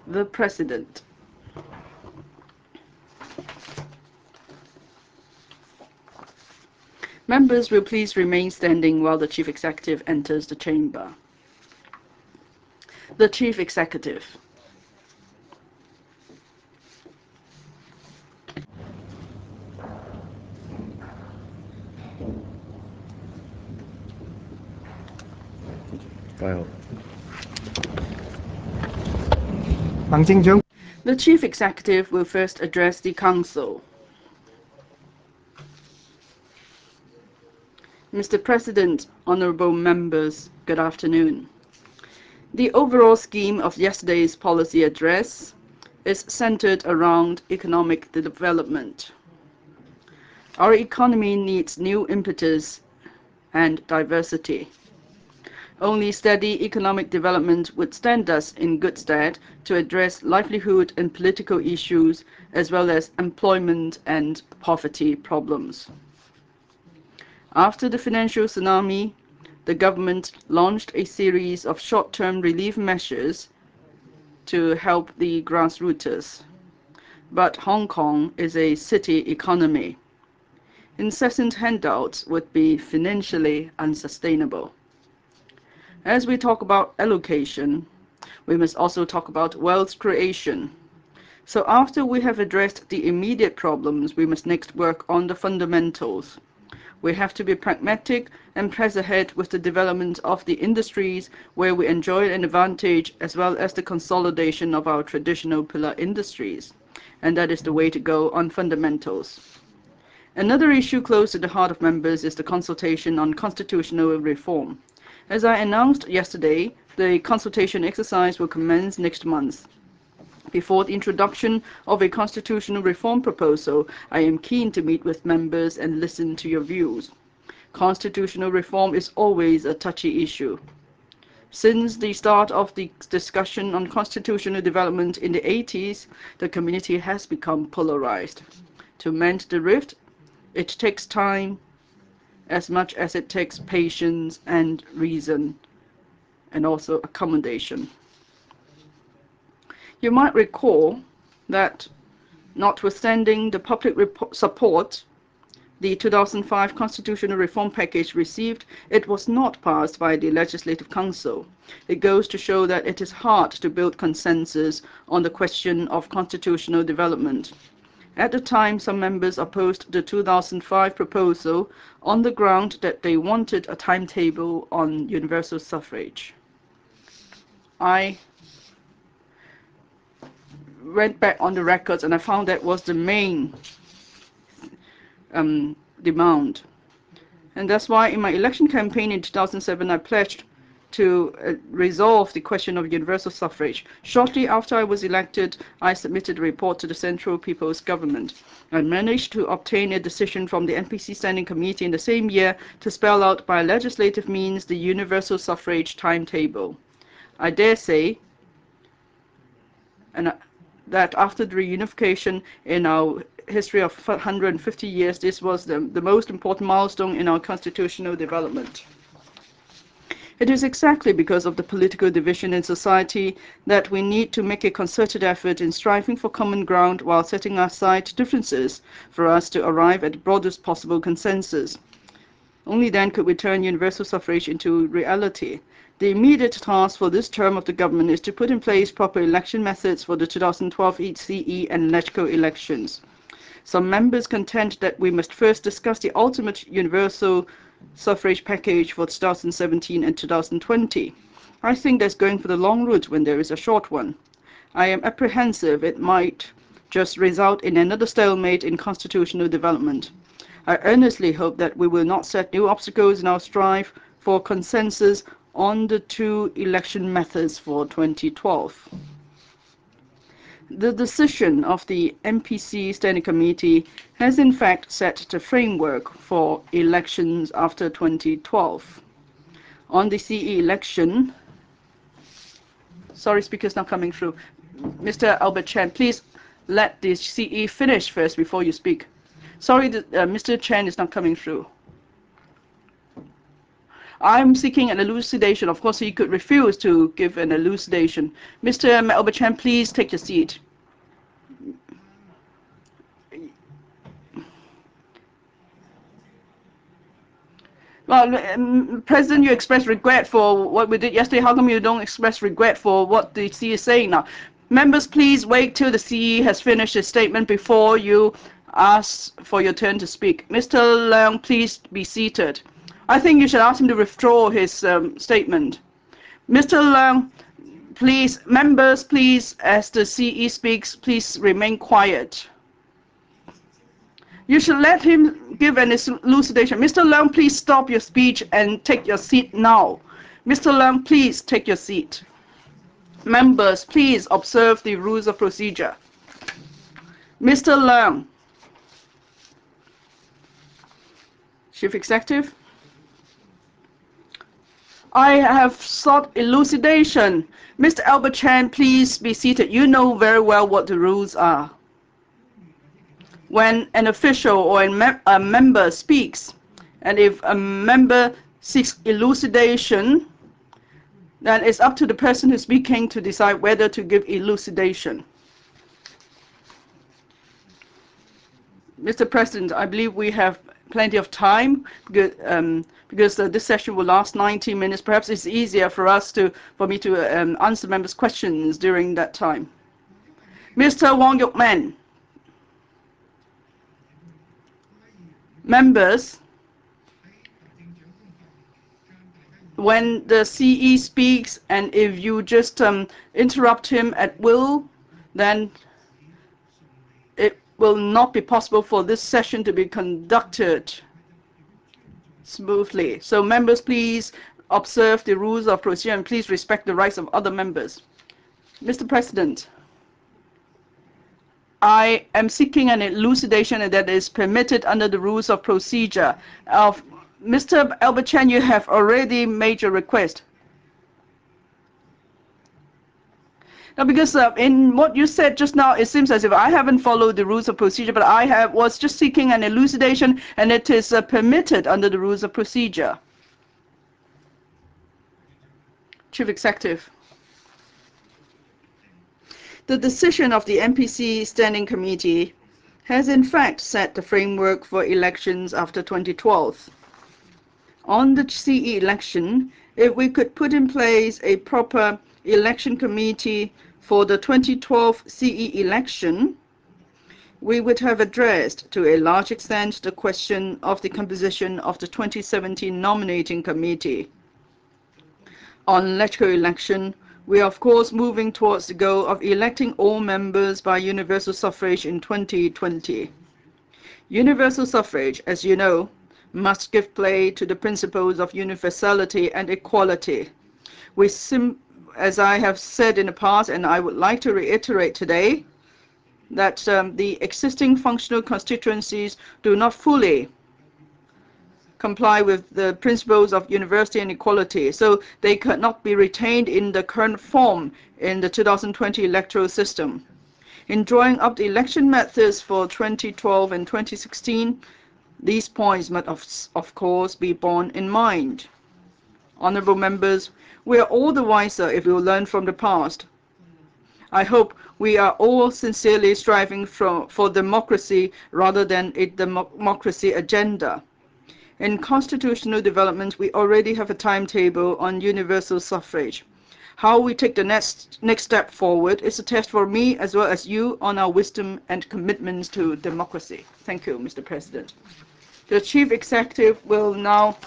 The President. Members will please remain standing while the Chief Executive enters the chamber. The Chief Executive. The Chief Executive will first address the Council. Mr. President, honourable members, good afternoon. The overall scheme of yesterday's policy address is centred around economic development. Our economy needs new impetus and diversity. Only steady economic development would stand us in good stead to address livelihood and political issues, as well as employment and poverty problems. After the financial tsunami, the government launched a series of short-term relief measures to help the grassroots. But Hong Kong is a city economy. Incessant handouts would be financially unsustainable. As we talk about allocation, we must also talk about wealth creation. So after we have addressed the immediate problems, we must next work on the fundamentals. We have to be pragmatic and press ahead with the development of the industries where we enjoy an advantage, as well as the consolidation of our traditional pillar industries. And that is the way to go on fundamentals. Another issue close to the heart of members is the consultation on constitutional reform. As I announced yesterday, the consultation exercise will commence next month. Before the introduction of a constitutional reform proposal, I am keen to meet with members and listen to your views. Constitutional reform is always a touchy issue. Since the start of the discussion on constitutional development in the 80s, the community has become polarized. To mend the rift, it takes time, as much as it takes patience and reason, and also accommodation. You might recall that, notwithstanding the public support the 2005 constitutional reform package received, it was not passed by the Legislative Council. It goes to show that it is hard to build consensus on the question of constitutional development. At the time, some members opposed the 2005 proposal on the ground that they wanted a timetable on universal suffrage. I went back on the records and I found that was the main demand. And that's why in my election campaign in 2007, I pledged to resolve the question of universal suffrage. Shortly after I was elected, I submitted a report to the Central People's Government. I managed to obtain a decision from the NPC Standing Committee in the same year to spell out by legislative means the universal suffrage timetable. I dare say that after the reunification in our history of 150 years, this was the most important milestone in our constitutional development. It is exactly because of the political division in society that we need to make a concerted effort in striving for common ground while setting aside differences for us to arrive at the broadest possible consensus. Only then could we turn universal suffrage into reality. The immediate task for this term of the government is to put in place proper election methods for the 2012 CE and LegCo elections. Some members contend that we must first discuss the ultimate universal suffrage package for 2017 and 2020. I think that's going for the long route when there is a short one. I am apprehensive it might just result in another stalemate in constitutional development. I earnestly hope that we will not set new obstacles in our strive for consensus on the two election methods for 2012. The decision of the NPC Standing Committee has in fact set the framework for elections after 2012. On the CE election, sorry, speaker's not coming through. Mr. Albert Chan, please let the CE finish first before you speak. Sorry, Mr. Chan is not coming through. I'm seeking an elucidation. Of course, he could refuse to give an elucidation. Mr. Albert Chan, please take your seat. Well, President, you expressed regret for what we did yesterday. How come you don't express regret for what the CE is saying now? Members, please wait till the CE has finished his statement before you ask for your turn to speak. Mr. Leung, please be seated. I think you should ask him to withdraw his statement. Mr. Leung, please, members, please, as the CE speaks, please remain quiet. You should let him give an elucidation. Mr. Leung, please stop your speech and take your seat now. Mr. Leung, please take your seat. Members, please observe the rules of procedure. Mr. Leung. Chief Executive. I have sought elucidation. Mr. Albert Chan, please be seated. You know very well what the rules are. When an official or a member speaks, and if a member seeks elucidation, then it's up to the person who's speaking to decide whether to give elucidation. Mr. President, I believe we have plenty of time because this session will last 90 minutes. Perhaps it's easier for me to answer members' questions during that time. Mr. Yuk-man. Members, when the CE speaks, and if you just interrupt him at will, then it will not be possible for this session to be conducted smoothly. So members, please observe the rules of procedure and please respect the rights of other members. Mr. President, I am seeking an elucidation that is permitted under the rules of procedure. Mr. Albert Chan, you have already made your request. Now, because in what you said just now, it seems as if I haven't followed the rules of procedure, but I was just seeking an elucidation, and it is permitted under the rules of procedure. Chief Executive. The decision of the MPC Standing Committee has in fact set the framework for elections after 2012. On the CE election, if we could put in place a proper election committee for the 2012 CE election, we would have addressed to a large extent the question of the composition of the 2017 nominating committee. On electoral election, we are of course moving towards the goal of electing all members by universal suffrage in 2020. Universal suffrage, as you know, must give play to the principles of universality and equality. As I have said in the past, and I would like to reiterate today, that the existing functional constituencies do not fully comply with the principles of universality and equality, so they could not be retained in the current form in the 2020 electoral system. In drawing up the election methods for 2012 and 2016, these points must of course be borne in mind. Honourable members, we are all the wiser if we learn from the past. I hope we are all sincerely striving for democracy rather than a democracy agenda. In constitutional development, we already have a timetable on universal suffrage. How we take the next step forward is a test for me as well as you on our wisdom and commitments to democracy. Thank you, Mr. President. The Chief Executive will now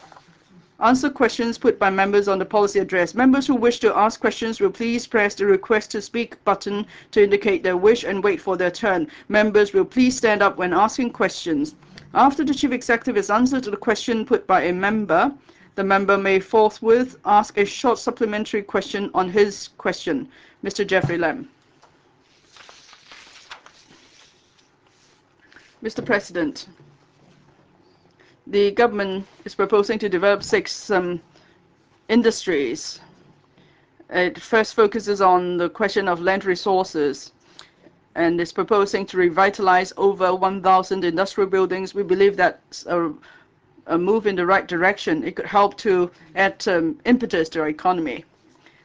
answer questions put by members on the policy address. Members who wish to ask questions will please press the request to speak button to indicate their wish and wait for their turn. Members will please stand up when asking questions. After the Chief Executive has answered the question put by a member, the member may forthwith ask a short supplementary question on his question. Mr. Jeffrey Lam. Mr. President, the government is proposing to develop 6 industries. It first focuses on the question of land resources and is proposing to revitalize over 1,000 industrial buildings. We believe that's a move in the right direction. It could help to add impetus to our economy.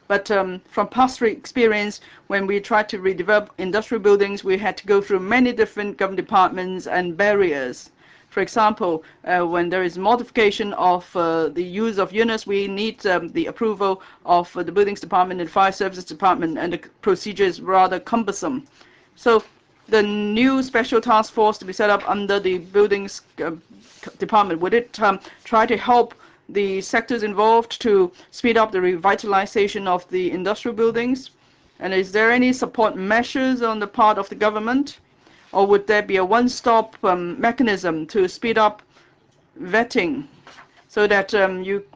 But from past experience, when we tried to redevelop industrial buildings, we had to go through many different government departments and barriers. For example, when there is modification of the use of units, we need the approval of the Buildings Department and Fire Services Department, and the procedure is rather cumbersome. So the new special task force to be set up under the Buildings Department, would it try to help the sectors involved to speed up the revitalization of the industrial buildings? And is there any support measures on the part of the government? Or would there be a one-stop mechanism to speed up vetting so that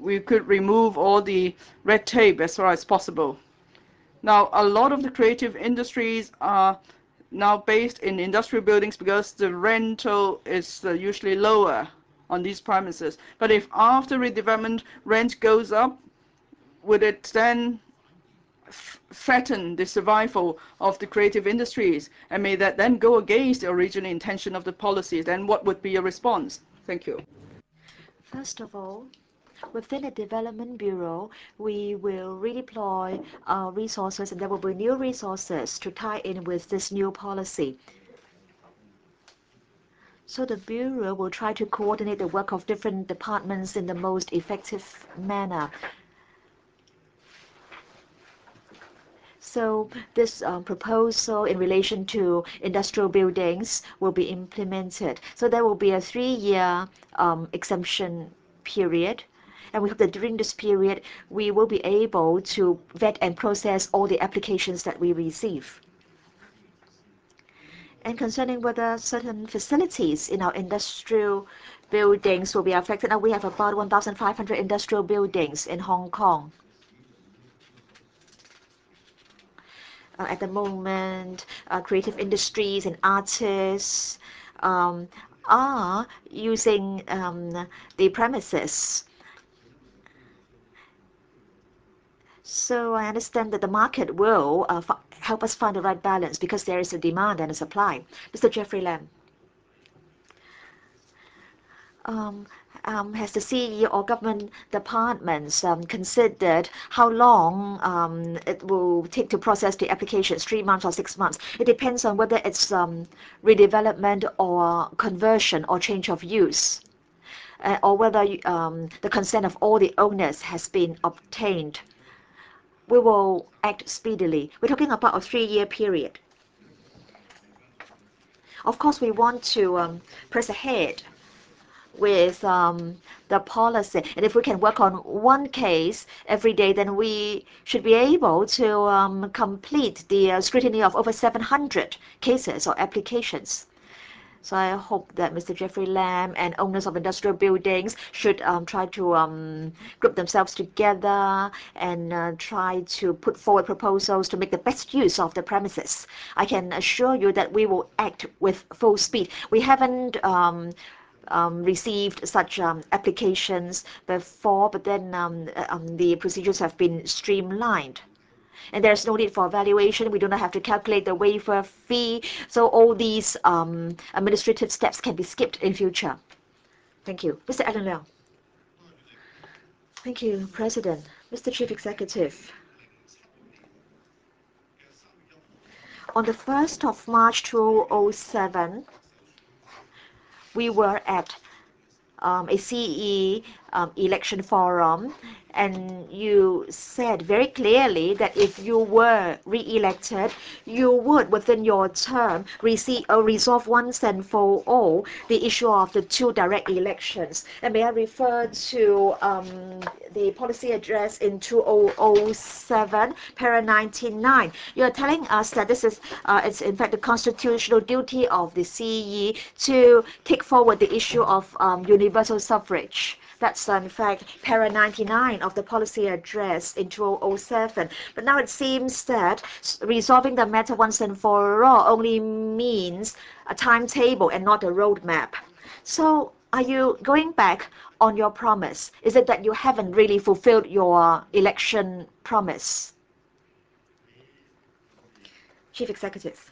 we could remove all the red tape as far as possible? Now, a lot of the creative industries are now based in industrial buildings because the rental is usually lower on these premises. But if after redevelopment rent goes up, would it then threaten the survival of the creative industries? And may that then go against the original intention of the policies? Then what would be your response? Thank you. First of all, within the Development Bureau, we will redeploy our resources, and there will be new resources to tie in with this new policy. So the Bureau will try to coordinate the work of different departments in the most effective manner. So this proposal in relation to industrial buildings will be implemented. So there will be a 3-year exemption period. And we hope that during this period, we will be able to vet and process all the applications that we receive. And concerning whether certain facilities in our industrial buildings will be affected, now we have about 1,500 industrial buildings in Hong Kong. At the moment, creative industries and artists are using the premises. So I understand that the market will help us find the right balance because there is a demand and a supply. Mr. Jeffrey Lam. Has the CEO or government departments considered how long it will take to process the applications, 3 months or 6 months? It depends on whether it's redevelopment or conversion or change of use, or whether the consent of all the owners has been obtained. We will act speedily. We're talking about a 3-year period. Of course, we want to press ahead with the policy. And if we can work on one case every day, then we should be able to complete the scrutiny of over 700 cases or applications. So I hope that Mr. Jeffrey Lam and owners of industrial buildings should try to group themselves together and try to put forward proposals to make the best use of the premises. I can assure you that we will act with full speed. We haven't received such applications before, but then the procedures have been streamlined. And there's no need for evaluation. We do not have to calculate the waiver fee. So all these administrative steps can be skipped in future. Thank you. Mr. Alan Leong. Thank you, President. Mr. Chief Executive. On the 1st of March 2007, we were at a CE election forum, and you said very clearly that if you were re-elected, you would, within your term, resolve once and for all the issue of the 2 direct elections. And may I refer to the policy address in 2007, para 99. You are telling us that this is, it's in fact the constitutional duty of the CE to take forward the issue of universal suffrage. That's in fact para 99 of the policy address in 2007. But now it seems that resolving the matter once and for all only means a timetable and not a roadmap. So are you going back on your promise? Is it that you haven't really fulfilled your election promise? Chief Executive.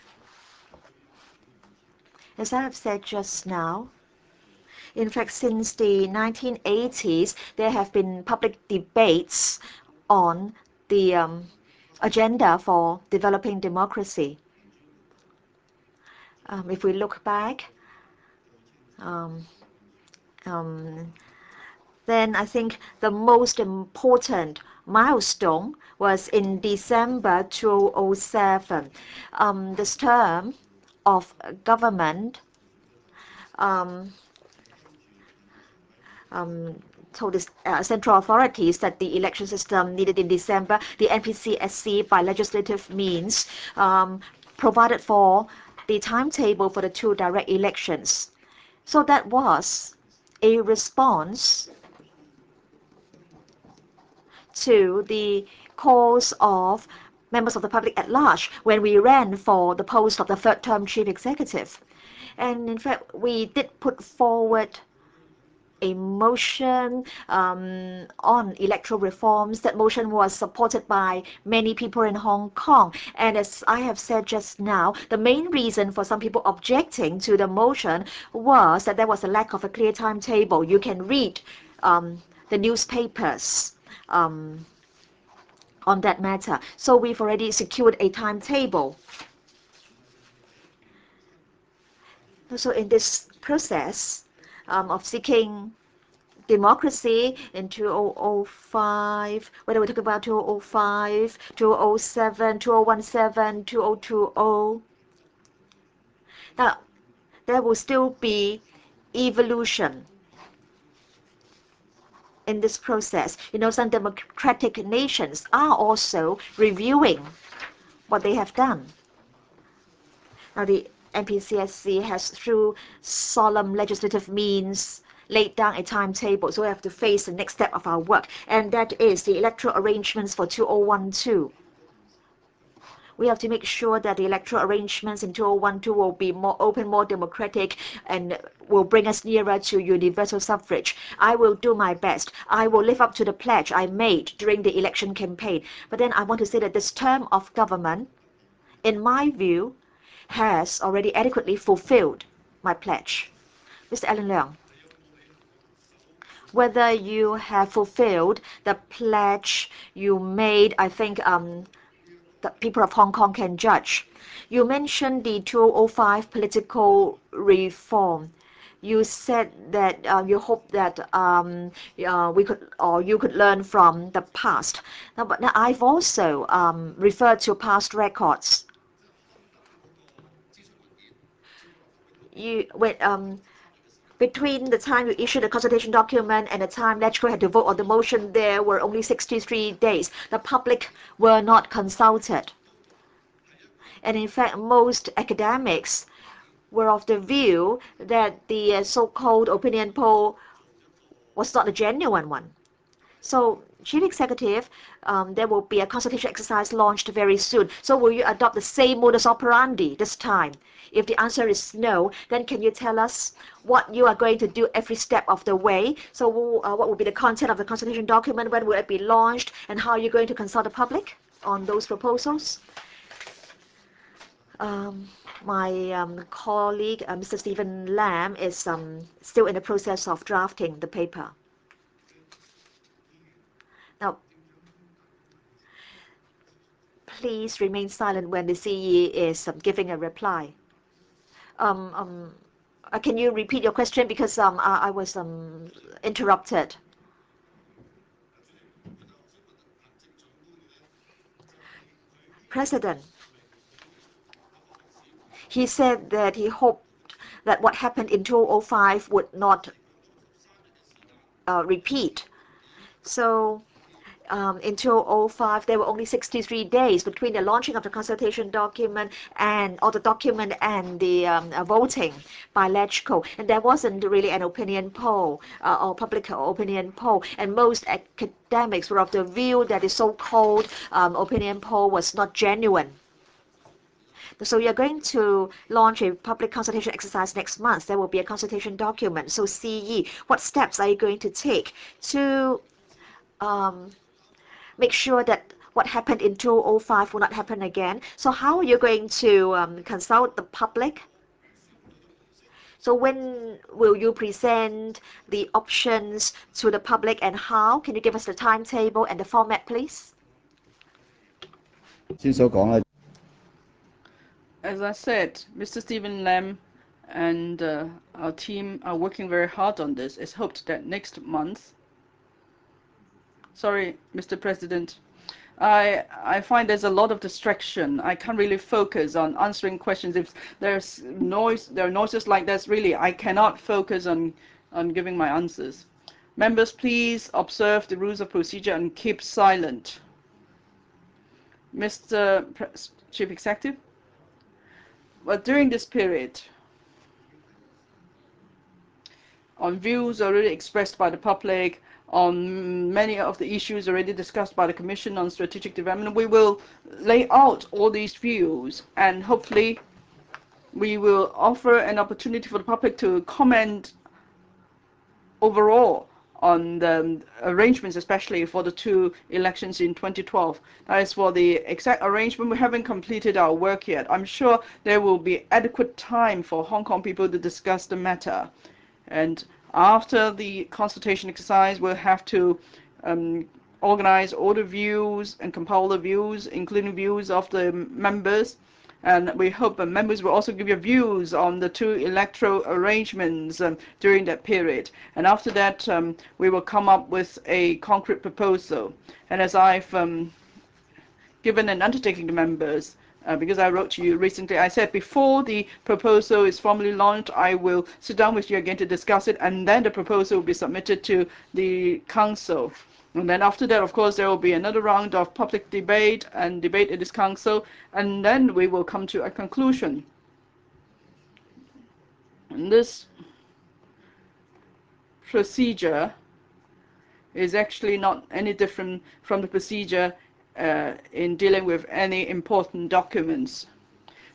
As I have said just now, In fact, since the 1980s, there have been public debates on the agenda for developing democracy. If we look back, then I think the most important milestone was in December 2007. This term of government told the central authorities that the election system needed in December. The NPCSC, by legislative means, provided for the timetable for the 2 direct elections. So that was a response to the calls of members of the public at large when we ran for the post of the 3rd-term chief executive. And in fact, we did put forward a motion on electoral reforms. That motion was supported by many people in Hong Kong. And as I have said just now, the main reason for some people objecting to the motion was that there was a lack of a clear timetable. You can read the newspapers on that matter. So we've already secured a timetable. So in this process of seeking democracy in 2005, whether we talk about 2005, 2007, 2017, 2020, now there will still be evolution in this process. Some democratic nations are also reviewing what they have done. Now the NPCSC has, through solemn legislative means, laid down a timetable. So we have to face the next step of our work, and that is the electoral arrangements for 2012. We have to make sure that the electoral arrangements in 2012 will be more open, more democratic, and will bring us nearer to universal suffrage. I will do my best. I will live up to the pledge I made during the election campaign. But then I want to say that this term of government, in my view, has already adequately fulfilled my pledge. Mr. Allen Leong, whether you have fulfilled the pledge you made, I think the people of Hong Kong can judge. You mentioned the 2005 political reform. You said that you hope that we could, or you could learn from the past. But now I've also referred to past records. Between the time you issued the consultation document and the time LegCo had to vote on the motion, there were only 63 days. The public were not consulted. And in fact, most academics were of the view that the so-called opinion poll was not a genuine one. So, Chief Executive, there will be a consultation exercise launched very soon. So will you adopt the same modus operandi this time? If the answer is no, then can you tell us what you are going to do every step of the way? So what will be the content of the consultation document? When will it be launched? And how are you going to consult the public on those proposals? My colleague, Mr. Stephen Lam, is still in the process of drafting the paper. Now, please remain silent when the CE is giving a reply. Can you repeat your question, because I was interrupted. President, he said that he hoped that what happened in 2005 would not repeat. So in 2005, there were only 63 days between the launching of the consultation document and the voting by LegCo. And there wasn't really an opinion poll or public opinion poll. And most academics were of the view that the so-called opinion poll was not genuine. So you're going to launch a public consultation exercise next month. There will be a consultation document. So CE, what steps are you going to take to make sure that what happened in 2005 will not happen again? So how are you going to consult the public So when will you present the options to the public and how? Can you give us the timetable and the format, please? As I said, Mr. Stephen Lam and our team are working very hard on this. It's hoped that next month. Sorry, Mr. President. I find there's a lot of distraction. I can't really focus on answering questions. If there's noise, there are noises like this, really, I cannot focus on giving my answers. Members, please observe the rules of procedure and keep silent. Mr. Chief Executive, well, during this period, on views already expressed by the public, on many of the issues already discussed by the Commission on Strategic Development, we will lay out all these views, and hopefully we will offer an opportunity for the public to comment overall on the arrangements, especially for the 2 elections in 2012. As for the exact arrangement, we haven't completed our work yet. I'm sure there will be adequate time for Hong Kong people to discuss the matter. And after the consultation exercise, we'll have to organize all the views and compile the views, including views of the members. And we hope the members will also give your views on the 2 electoral arrangements during that period. And after that, we will come up with a concrete proposal. And as I've given an undertaking to members, because I wrote to you recently, I said before the proposal is formally launched, I will sit down with you again to discuss it, and then the proposal will be submitted to the Council. And then after that, of course, there will be another round of public debate and debate in this Council, and then we will come to a conclusion. And this procedure is actually not any different from the procedure in dealing with any important documents.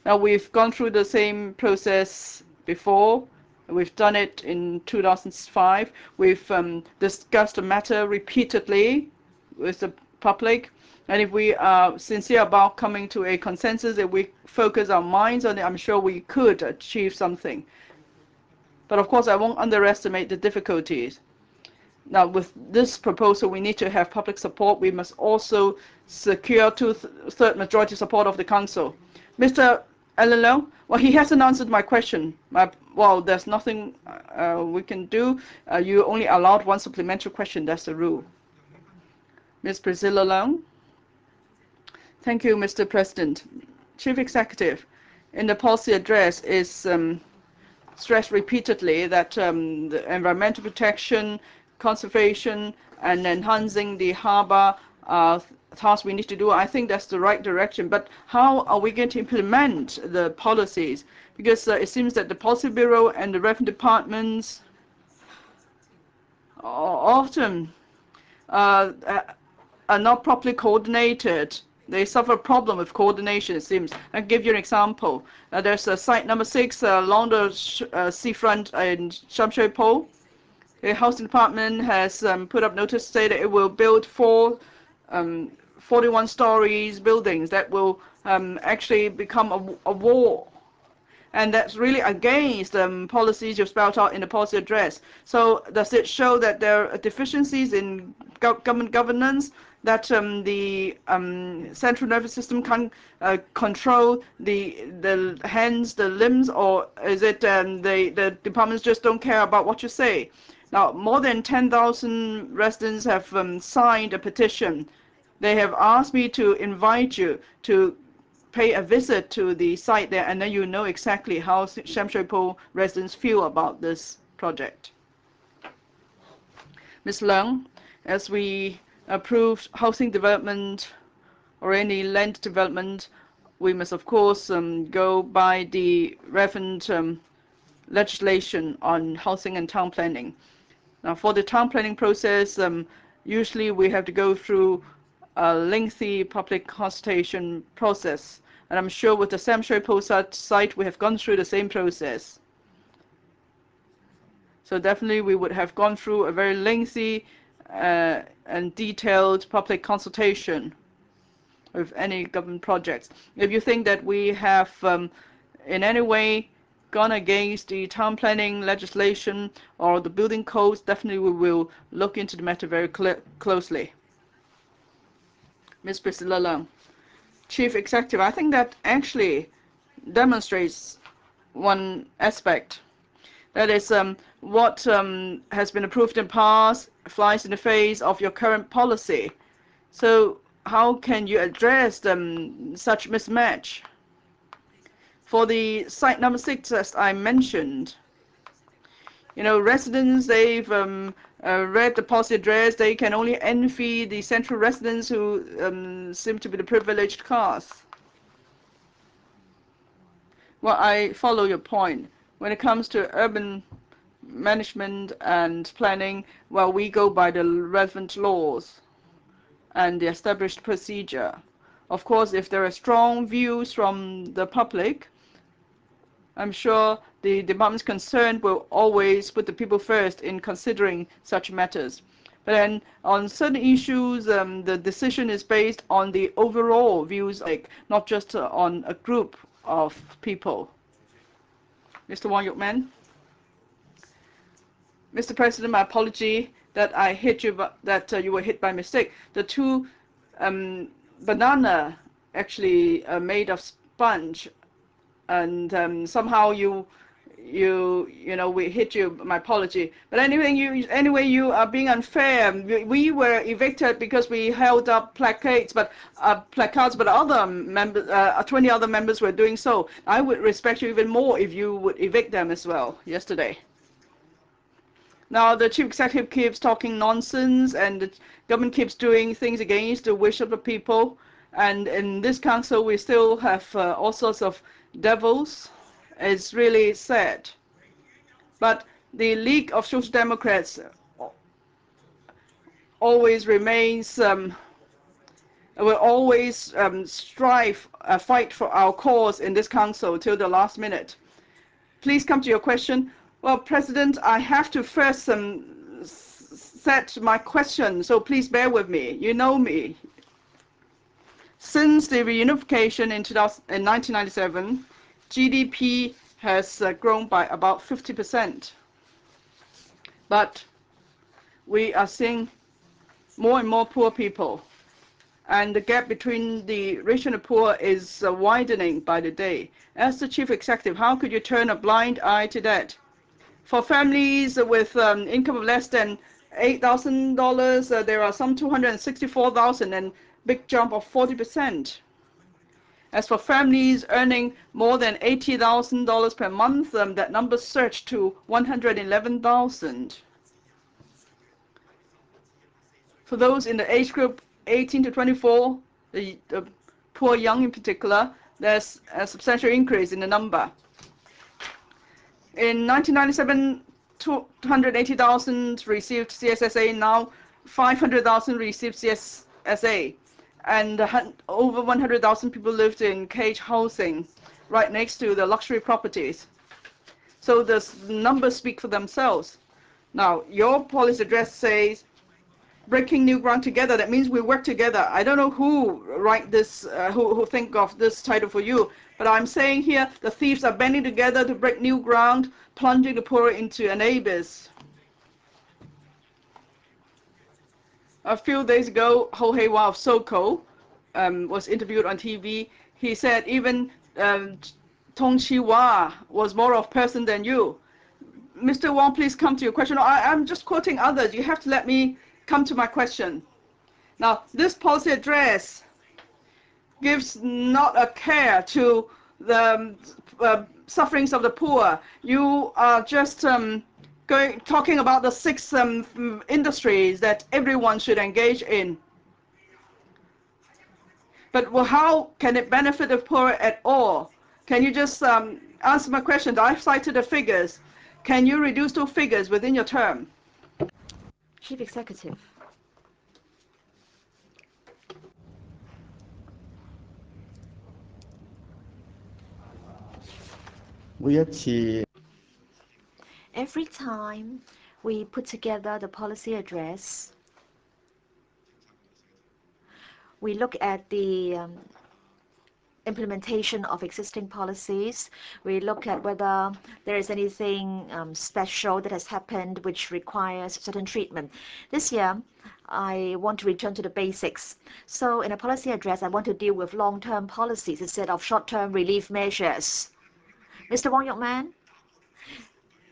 Now, we've gone through the same process before. We've done it in 2005. We've discussed the matter repeatedly with the public. And if we are sincere about coming to a consensus, if we focus our minds on it, I'm sure we could achieve something. But of course, I won't underestimate the difficulties. Now, with this proposal, we need to have public support. We must also secure 2/3 majority support of the Council. Mr. Alan Leung, well, he hasn't answered my question. Well, there's nothing we can do. You only allowed 1 supplementary question. That's the rule. Ms. Priscilla Leung. Thank you, Mr. President. Chief Executive, in the policy address is stressed repeatedly that the environmental protection, conservation, and enhancing the harbour tasks we need to do. I think that's the right direction, but how are we going to implement the policies? Because it seems that the Policy Bureau and the Revenue Departments often are not properly coordinated. They suffer a problem with coordination, it seems. I'll give you an example. There's a site number 6 along the seafront in Sham Shui Po. The Housing Department has put up notice to say that it will build 41 stories buildings that will actually become a wall. And that's really against the policies you've spelled out in the policy address. So does it show that there are deficiencies in government governance, that the central nervous system can control the hands, the limbs, or is it the departments just don't care about what you say? Now, more than 10,000 residents have signed a petition. They have asked me to invite you to pay a visit to the site there, and then you know exactly how Sham Shui Po residents feel about this project. Ms. Leung, as we approved housing development or any land development, we must of course go by the relevant legislation on housing and town planning. Now, for the town planning process, usually we have to go through a lengthy public consultation process. And I'm sure with the Sham Shui Po site, we have gone through the same process. So definitely we would have gone through a very lengthy and detailed public consultation with any government projects. If you think that we have in any way gone against the town planning legislation or the building codes, definitely we will look into the matter very closely. Ms. Priscilla Leung, Chief Executive, I think that actually demonstrates one aspect. That is what has been approved in the past flies in the face of your current policy. So how can you address such mismatch? For the site number 6, as I mentioned, residents, they've read the policy address. They can only envy the central residents who seem to be the privileged class. Well, I follow your point. When it comes to urban management and planning, well, we go by the relevant laws and the established procedure. Of course, if there are strong views from the public, I'm sure the departments concerned will always put the people first in considering such matters. But then on certain issues, the decision is based on the overall views, not just on a group of people. Mr. Yuk-man. Mr. President, my apology that I hit you, that you were hit by mistake. The two banana actually made of sponge, and somehow we hit you. My apology. But anyway, you are being unfair. We were evicted because we held up placards, but other members, 20 other members were doing so. I would respect you even more if you would evict them as well yesterday. Now the chief executive keeps talking nonsense, and the government keeps doing things against the wish of the people. And in this council, we still have all sorts of devils. It's really sad. But the League of Social Democrats always remains, will always fight for our cause in this council till the last minute. Please come to your question. Well, President, I have to first set my question, so please bear with me. You know me. Since the reunification in 1997, GDP has grown by about 50%. But we are seeing more and more poor people. And the gap between the rich and the poor is widening by the day. As the chief executive, how could you turn a blind eye to that? For families with income of less than $8,000, there are some 264,000, and big jump of 40%. As for families earning more than $80,000 per month, that number surged to 111,000. For those in the age group 18 to 24, the poor young in particular, there's a substantial increase in the number. In 1997, 280,000 received CSSA. Now 500,000 received CSSA. And over 100,000 people lived in cage housing right next to the luxury properties. So the numbers speak for themselves. Now, your policy address says, breaking new ground together. That means we work together. I don't know who write this, who think of this title for you, but I'm saying here the thieves are banding together to break new ground, plunging the poor into an abyss. A few days ago, Ho Hei-wa of SOCO was interviewed on TV. He said even Tong Chi-wa was more of a person than you. Mr. Wong, please come to your question. I'm just quoting others. You have to let me come to my question. Now, this policy address gives not a care to the sufferings of the poor. You are just talking about the 6 industries that everyone should engage in. But how can it benefit the poor at all? Can you just answer my question? I've cited the figures. Can you reduce those figures within your term? Chief Executive. Every time we put together the policy address, we look at the implementation of existing policies. We look at whether there is anything special that has happened which requires certain treatment. This year, I want to return to the basics. So in a policy address, I want to deal with long-term policies instead of short-term relief measures. Mr. Wong Yuk-man,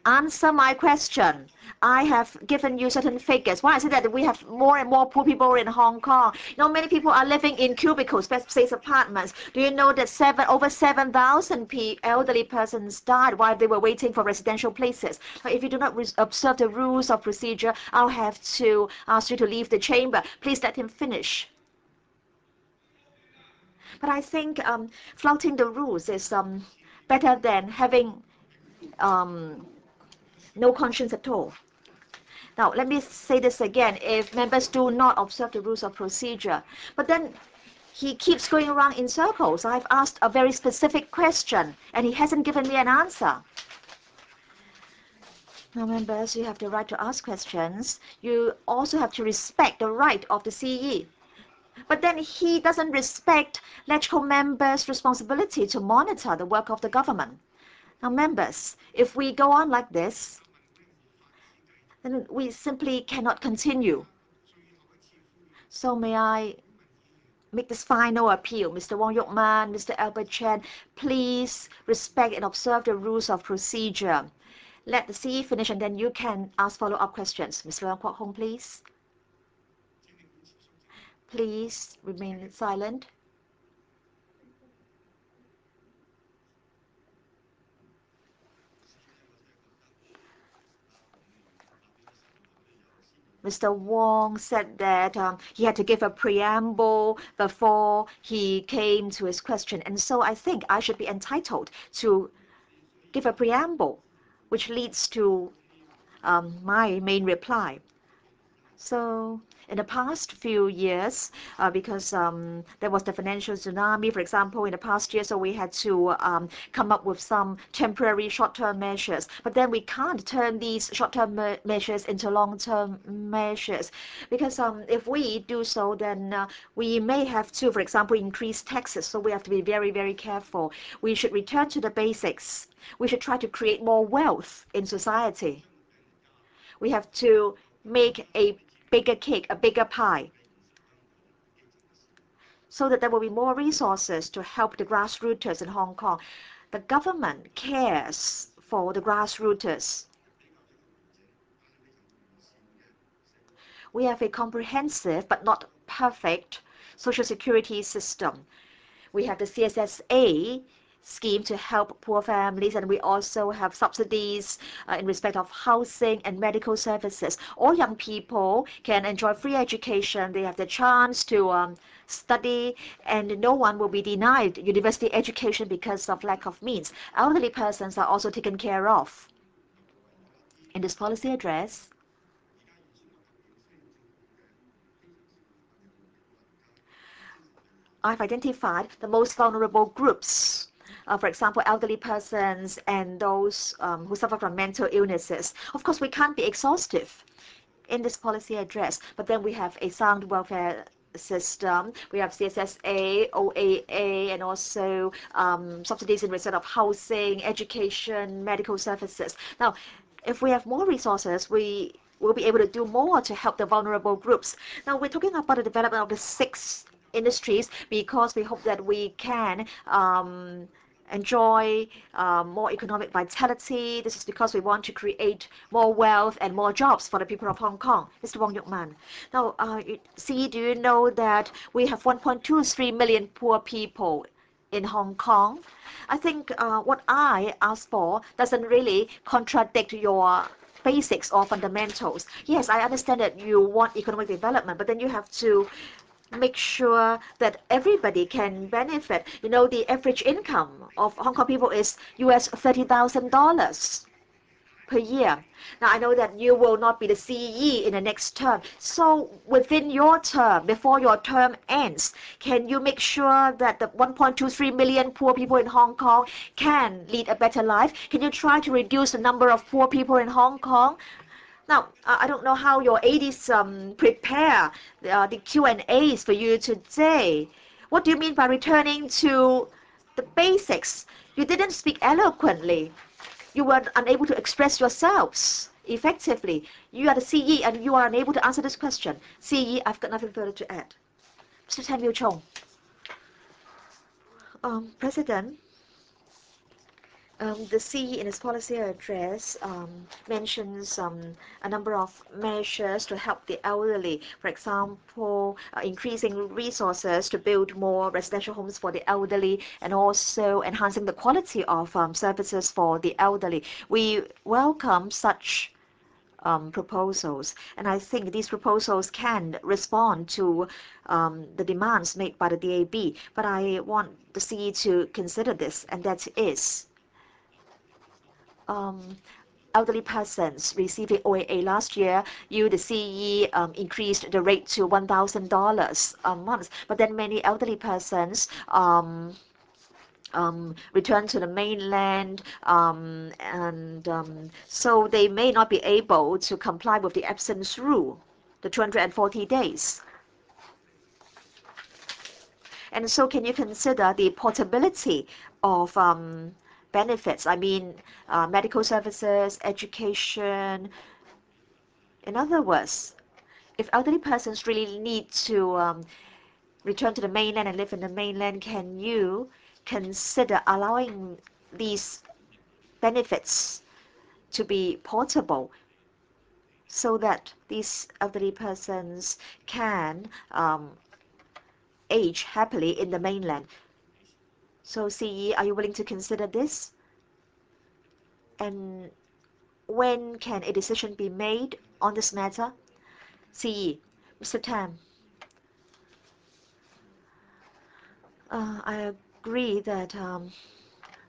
answer my question. I have given you certain figures. Why I say that we have more and more poor people in Hong Kong. Many people are living in cubicles, space apartments. Do you know that over 7,000 elderly persons died while they were waiting for residential places? If you do not observe the rules of procedure, I'll have to ask you to leave the chamber. Please let him finish. But I think flouting the rules is better than having no conscience at all. Now, let me say this again. If members do not observe the rules of procedure, but then he keeps going around in circles. I've asked a very specific question, and he hasn't given me an answer. Now, members, you have the right to ask questions. You also have to respect the right of the CE. But then he doesn't respect LegCo members' responsibility to monitor the work of the government. Now, members, if we go on like this, then we simply cannot continue. So may I make this final appeal. Mr. Wong Yuk-man, Mr. Albert Chen, please respect and observe the rules of procedure. Let the CE finish and then you can ask follow-up questions. Mr. Leung Kwok Hong, please. Please remain silent. Mr. Wong said that he had to give a preamble before he came to his question. And so I think I should be entitled to give a preamble, which leads to my main reply. So in the past few years, because there was the financial tsunami, for example, in the past year, so we had to come up with some temporary short-term measures. But then we can't turn these short-term measures into long-term measures, because if we do so, then we may have to, for example, increase taxes. So we have to be very, very careful. We should return to the basics. We should try to create more wealth in society. We have to make a bigger cake, a bigger pie, so that there will be more resources to help the grassroots in Hong Kong. The government cares for the grassroots. We have a comprehensive but not perfect social security system. We have the CSSA scheme to help poor families, and we also have subsidies in respect of housing and medical services. All young people can enjoy free education. They have the chance to study, and no one will be denied university education because of lack of means. Elderly persons are also taken care of. In this policy address, I've identified the most vulnerable groups. For example, elderly persons and those who suffer from mental illnesses. Of course, we can't be exhaustive in this policy address, but then we have a sound welfare system. We have CSSA, OAA, and also subsidies in respect of housing, education, medical services. Now, if we have more resources, we will be able to do more to help the vulnerable groups. Now, we're talking about the development of the 6 industries because we hope that we can enjoy more economic vitality. This is because we want to create more wealth and more jobs for the people of Hong Kong. Mr. Wong Yuk-man. Now, do you know that we have 1.23 million poor people in Hong Kong? I think what I asked for doesn't really contradict your basics or fundamentals. Yes, I understand that you want economic development, but then you have to make sure that everybody can benefit. The average income of Hong Kong people is US $30,000 per year. Now, I know that you will not be the CE in the next term. So within your term, before your term ends, can you make sure that the 1.23 million poor people in Hong Kong can lead a better life? Can you try to reduce the number of poor people in Hong Kong? Now, I don't know how your aides prepare the Q&As for you today. What do you mean by returning to the basics. You didn't speak eloquently. You were unable to express yourselves effectively. You are the CE and you are unable to answer this question. CE, I've got nothing further to add. Mr. Tam Yu-chung. President, the CE in its policy address mentions a number of measures to help the elderly. For example, increasing resources to build more residential homes for the elderly and also enhancing the quality of services for the elderly. We welcome such proposals, and I think these proposals can respond to the demands made by the DAB. But I want the CE to consider this, and that is elderly persons receiving OAA last year, the CE increased the rate to $1,000 a month. But then many elderly persons return to the mainland, so they may not be able to comply with the absence rule, the 240 days. And so can you consider the portability of benefits? I mean, medical services, education. In other words, if elderly persons really need to return to the mainland and live in the mainland, can you consider allowing these benefits to be portable so that these elderly persons can age happily in the mainland? So CE, are you willing to consider this? And when can a decision be made on this matter? CE, Mr. Tam. I agree that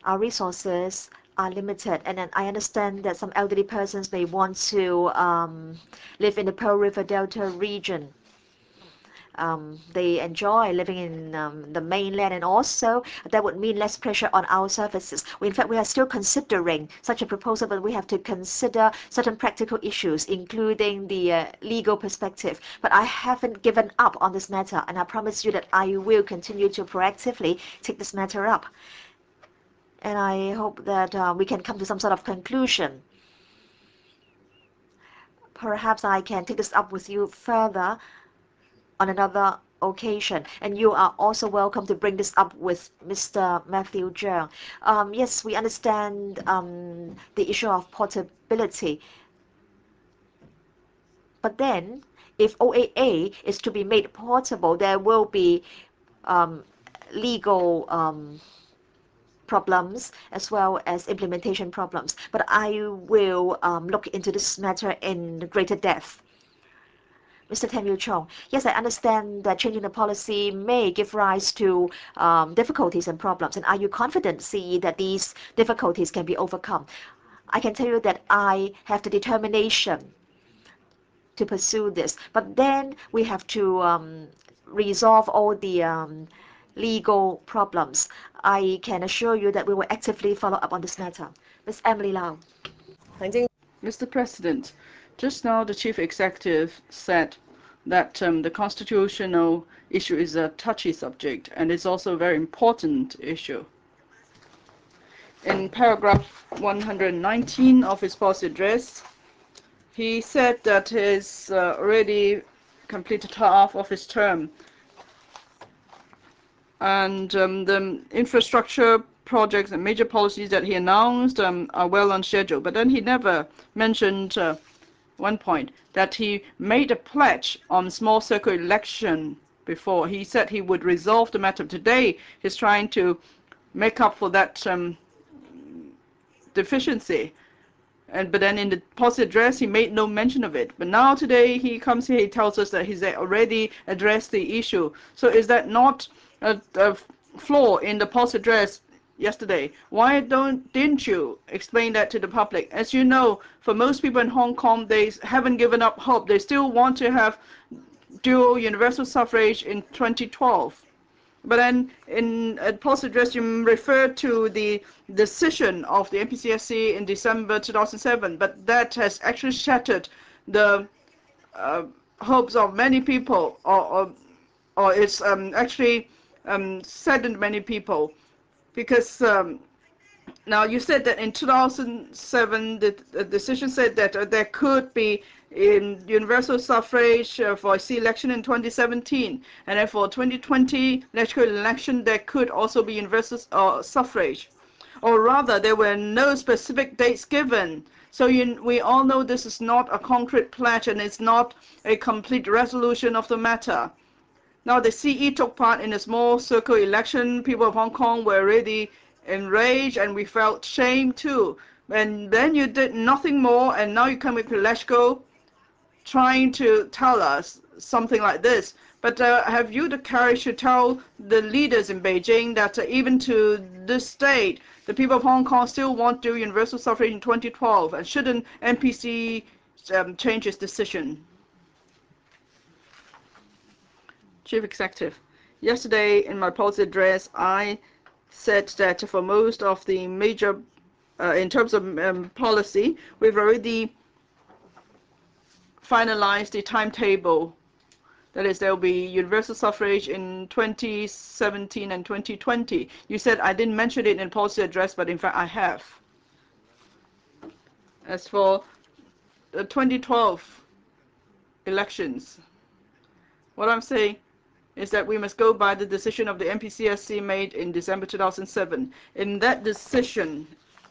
our resources are limited, and then I understand that some elderly persons may want to live in the Pearl River Delta region. They enjoy living in the mainland, and also that would mean less pressure on our services. In fact, we are still considering such a proposal, but we have to consider certain practical issues, including the legal perspective. But I haven't given up on this matter, and I promise you that I will continue to proactively take this matter up. And I hope that we can come to some sort of conclusion. Perhaps I can take this up with you further on another occasion, and you are also welcome to bring this up with Mr. Matthew Cheung. Yes, we understand the issue of portability, but then if OAA is to be made portable, there will be legal problems as well as implementation problems. But I will look into this matter in greater depth. Mr. Tam Yu-chung, yes, I understand that changing the policy may give rise to difficulties and problems. And are you confident, CE, that these difficulties can be overcome? I can tell you that I have the determination to pursue this. But then we have to resolve all the legal problems. I can assure you that we will actively follow up on this matter. Ms. Emily Lau. Mr. President, just now the Chief Executive said that the constitutional issue is a touchy subject, and it's also a very important issue. In paragraph 119 of his policy address, he said that he's already completed half of his term, and the infrastructure projects and major policies that he announced are well on schedule. But then he never mentioned one point, that he made a pledge on small circle election before. He said he would resolve the matter. Today he's trying to make up for that deficiency. But then in the policy address, he made no mention of it. But now today he comes here, he tells us that he's already addressed the issue. So is that not a flaw in the policy address yesterday? Why didn't you explain that to the public? As you know, for most people in Hong Kong, they haven't given up hope. They still want to have dual universal suffrage in 2012. But then in a policy address, you refer to the decision of the NPCSC in December 2007, but that has actually shattered the hopes of many people, or it's actually saddened many people. because now you said that in 2007 the decision said that there could be in universal suffrage for a election in 2017, and then for 2020 electoral election there could also be universal suffrage, or rather there were no specific dates given. So we all know this is not a concrete pledge and it's not a complete resolution of the matter. Now the CE took part in a small circle election. People of Hong Kong were really enraged and we felt shame too. And then you did nothing more, and now you come with Leshko trying to tell us something like this. But have you the courage to tell the leaders in Beijing that even to this date, the people of Hong Kong still want to do universal suffrage in 2012, and shouldn't NPC change its decision? Chief Executive, yesterday in my policy address, I said that for most of the major, in terms of policy, we've already finalized the timetable. That is, there will be universal suffrage in 2017 and 2020. You said I didn't mention it in policy address, but in fact I have. As for the 2012 elections, what I'm saying is that we must go by the decision of the NPCSC made in December 2007. In that decision,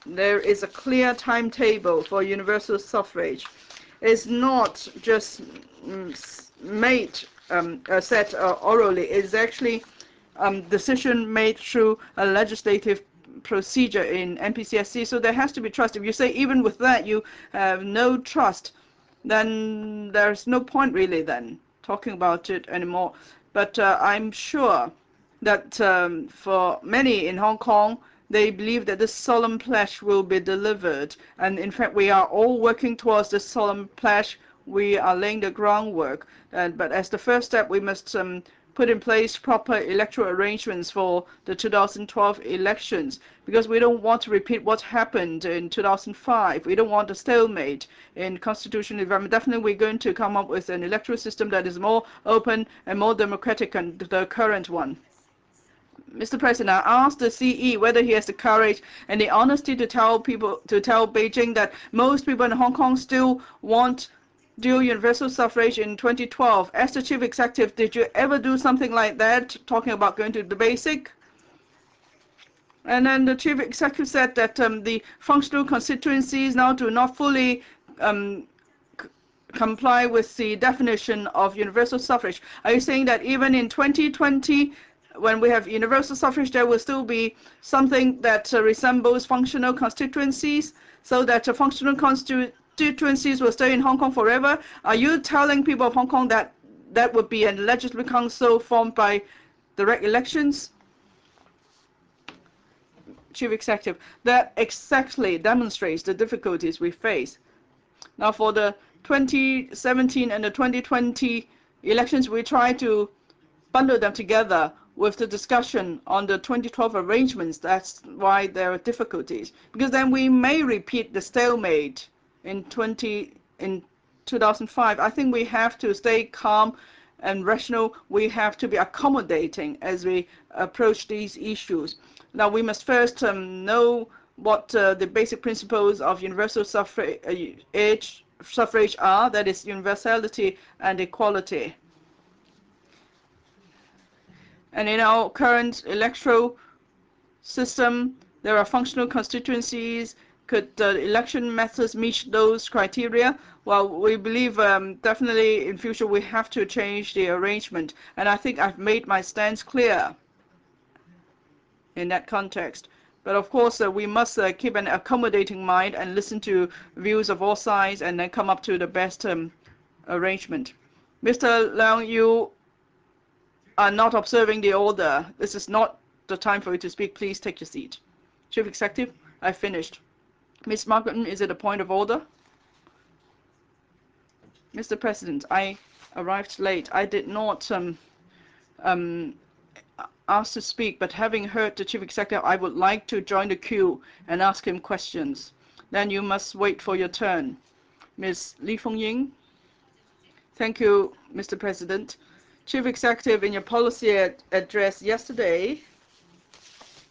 there is a clear timetable for universal suffrage. It's not just made set orally. It's actually decision made through a legislative procedure in NPCSC. So there has to be trust. If you say even with that you have no trust, then there's no point really then talking about it anymore. But I'm sure that for many in Hong Kong, they believe that this solemn pledge will be delivered. And in fact, we are all working towards this solemn pledge. We are laying the groundwork. But as the first step, we must put in place proper electoral arrangements for the 2012 elections, because we don't want to repeat what happened in 2005. We don't want a stalemate in constitutional development. Definitely we're going to come up with an electoral system that is more open and more democratic than the current one. Mr. President, I asked the CE whether he has the courage and the honesty to tell Beijing that most people in Hong Kong still want dual universal suffrage in 2012. As the Chief Executive, did you ever do something like that, talking about going to the basic? And then the Chief Executive said that the functional constituencies now do not fully comply with the definition of universal suffrage. Are you saying that even in 2020, when we have universal suffrage, there will still be something that resembles functional constituencies, so that functional constituencies will stay in Hong Kong forever? Are you telling people of Hong Kong that that would be a legislative council formed by direct elections? Chief Executive, that exactly demonstrates the difficulties we face. Now for the 2017 and the 2020 elections, we try to bundle them together with the discussion on the 2012 arrangements. That's why there are difficulties, because then we may repeat the stalemate in 2005. I think we have to stay calm and rational. We have to be accommodating as we approach these issues. Now we must first know what the basic principles of universal suffrage are, that is universality and equality. And in our current electoral system, there are functional constituencies. Could the election methods meet those criteria? Well, we believe definitely in future we have to change the arrangement. And I think I've made my stance clear in that context. But of course, we must keep an accommodating mind and listen to views of all sides and then come up to the best arrangement. Mr. Leung, you are not observing the order. This is not the time for you to speak. Please take your seat. Chief Executive, I finished. Ms. Margaret, is it a point of order? Mr. President, I arrived late. I did not ask to speak, but having heard the Chief Executive, I would like to join the queue and ask him questions. Then you must wait for your turn. Ms. Li Fongying. Thank you, Mr. President. Chief Executive, in your policy address yesterday,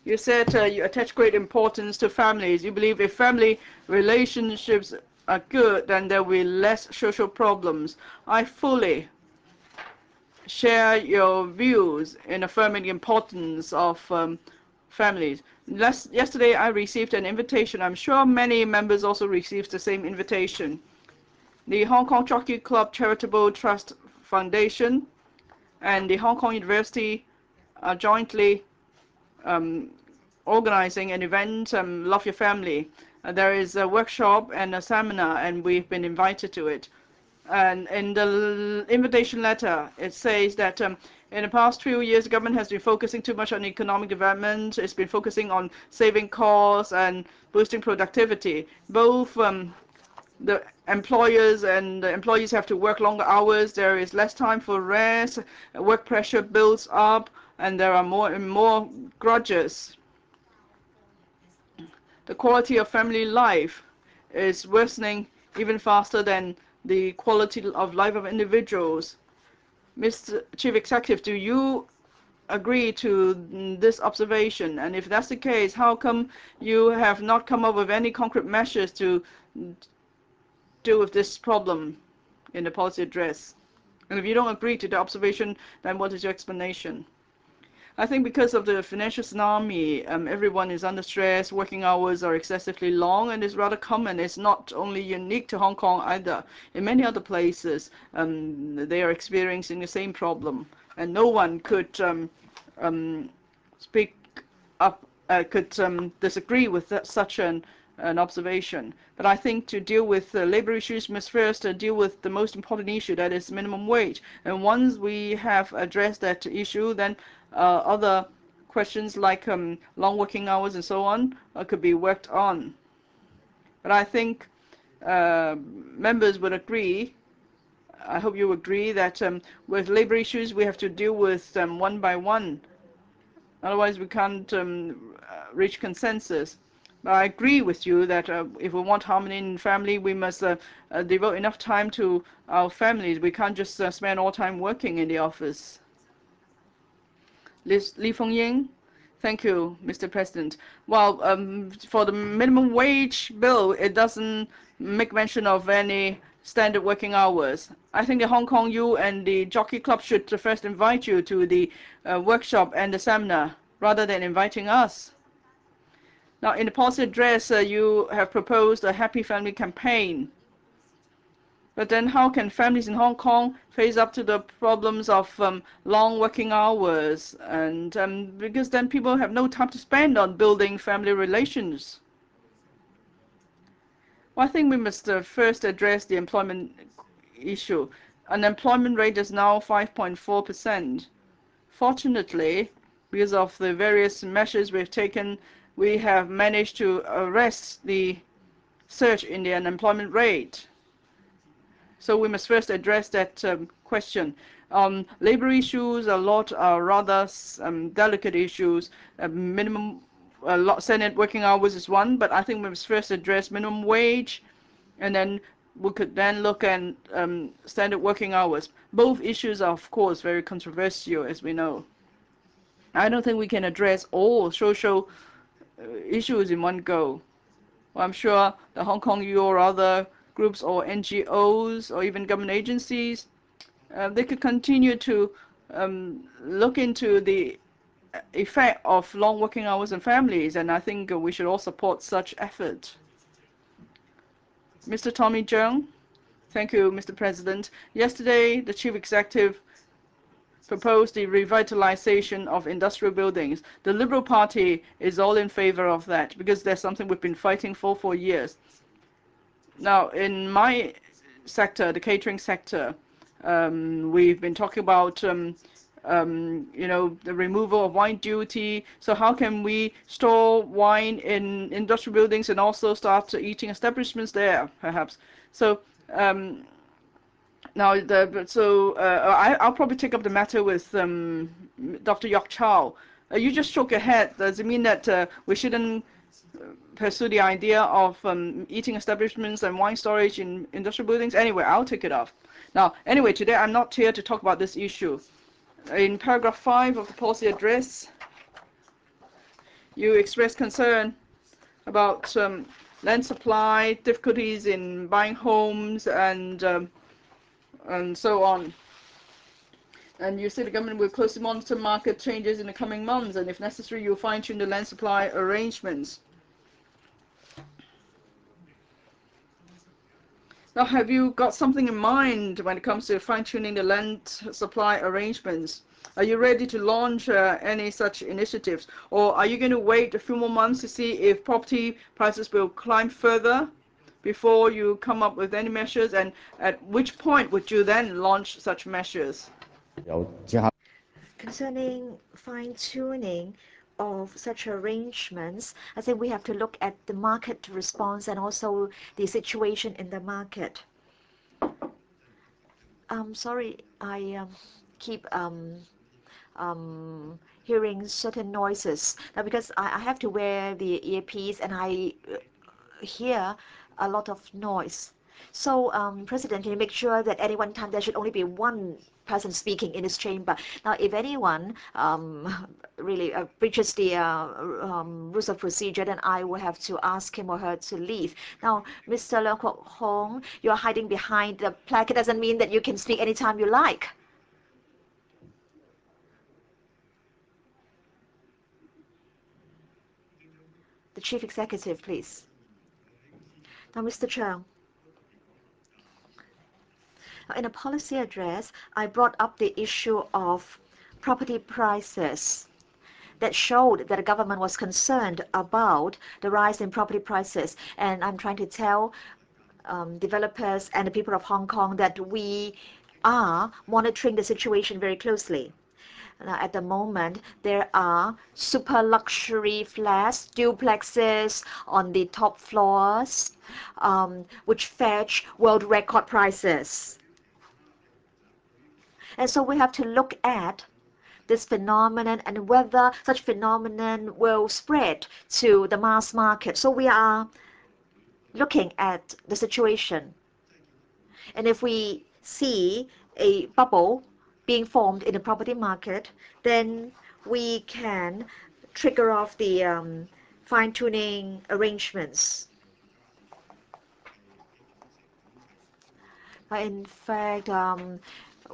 You said you attach great importance to families. You believe if family relationships are good, then there will be less social problems. I fully share your views in affirming the importance of families. Yesterday, I received an invitation. I'm sure many members also received the same invitation. The Hong Kong Jockey Club Charitable Trust Foundation and the Hong Kong University are jointly organizing an event, Love Your Family. There is a workshop and a seminar, and we've been invited to it. And in the invitation letter, it says that in the past few years, the government has been focusing too much on economic development. It's been focusing on saving costs and boosting productivity. Both the employers and the employees have to work longer hours. There is less time for rest. Work pressure builds up, and there are more and more grudges. The quality of family life is worsening even faster than the quality of life of individuals. Mr. Chief Executive, do you agree to this observation? And if that's the case, how come you have not come up with any concrete measures to deal with this problem in the policy address? And if you don't agree to the observation, then what is your explanation? I think because of the financial tsunami, everyone is under stress, working hours are excessively long, and it's rather common. It's not only unique to Hong Kong either. In many other places, they are experiencing the same problem, and no one could speak up, could disagree with such an observation. But I think to deal with labor issues, we must first deal with the most important issue, that is minimum wage. And once we have addressed that issue, then other questions like long working hours and so on could be worked on. But I think members would agree, I hope you agree, that with labor issues we have to deal with them one by one. Otherwise we can't reach consensus. But I agree with you that if we want harmony in family, we must devote enough time to our families. We can't just spend all time working in the office. Li Fengying. Thank you, Mr. President. Well, for the minimum wage bill, it doesn't make mention of any standard working hours. I think the Hong Kong U and the Jockey Club should first invite you to the workshop and the seminar rather than inviting us. Now, in the policy address, you have proposed a Happy Family campaign. But then how can families in Hong Kong face up to the problems of long working hours? And because then people have no time to spend on building family relations. Well, I think we must first address the employment issue. Unemployment rate is now 5.4%. Fortunately, because of the various measures we've taken, we have managed to arrest the surge in the unemployment rate. So we must first address that question. Labor issues, a lot are rather delicate issues. Standard working hours is one, but I think we must first address minimum wage, and then we could then look at standard working hours. Both issues are, of course, very controversial, as we know. I don't think we can address all social issues in one go. Well, I'm sure the Hong Kong U or other groups or NGOs or even government agencies, they could continue to look into the effect of long working hours on families, and I think we should all support such effort. Mr. Tommy Cheung. Thank you, Mr. President. Yesterday, the Chief Executive proposed the revitalization of industrial buildings. The Liberal Party is all in favor of that because there's something we've been fighting for years. Now, in my sector, the catering sector, we've been talking about the removal of wine duty. So how can we store wine in industrial buildings and also start eating establishments there, perhaps? So now, I'll probably take up the matter with Dr. Yok Chow. You just shook your head. Does it mean that we shouldn't pursue the idea of eating establishments and wine storage in industrial buildings? Anyway, I'll take it off. Now, anyway, today I'm not here to talk about this issue. In paragraph 5 of the policy address, You expressed concern about land supply, difficulties in buying homes, and so on. And you say the government will closely monitor market changes in the coming months, and if necessary, you'll fine-tune the land supply arrangements. Now, have you got something in mind when it comes to fine-tuning the land supply arrangements? Are you ready to launch any such initiatives? Or are you going to wait a few more months to see if property prices will climb further before you come up with any measures? And at which point would you then launch such measures? Concerning fine-tuning of such arrangements, I think we have to look at the market response and also the situation in the market. Sorry, I keep hearing certain noises. Now, because I have to wear the earpiece and I hear a lot of noise. So, President, can you make sure that at any one time there should only be one person speaking in this chamber? Now, if anyone really breaches the rules of procedure, then I will have to ask him or her to leave. Now, Mr. Leung Kwok Hong, you're hiding behind the plaque. It doesn't mean that you can speak anytime you like. The Chief Executive, please. Now, Mr. Cheung. In a policy address, I brought up the issue of property prices that showed that the government was concerned about the rise in property prices. And I'm trying to tell developers and the people of Hong Kong that we are monitoring the situation very closely. Now, at the moment, there are super luxury flats, duplexes on the top floors, which fetch world record prices. And so we have to look at this phenomenon and whether such phenomenon will spread to the mass market. So we are looking at the situation. And if we see a bubble being formed in the property market, then we can trigger off the fine-tuning arrangements. In fact,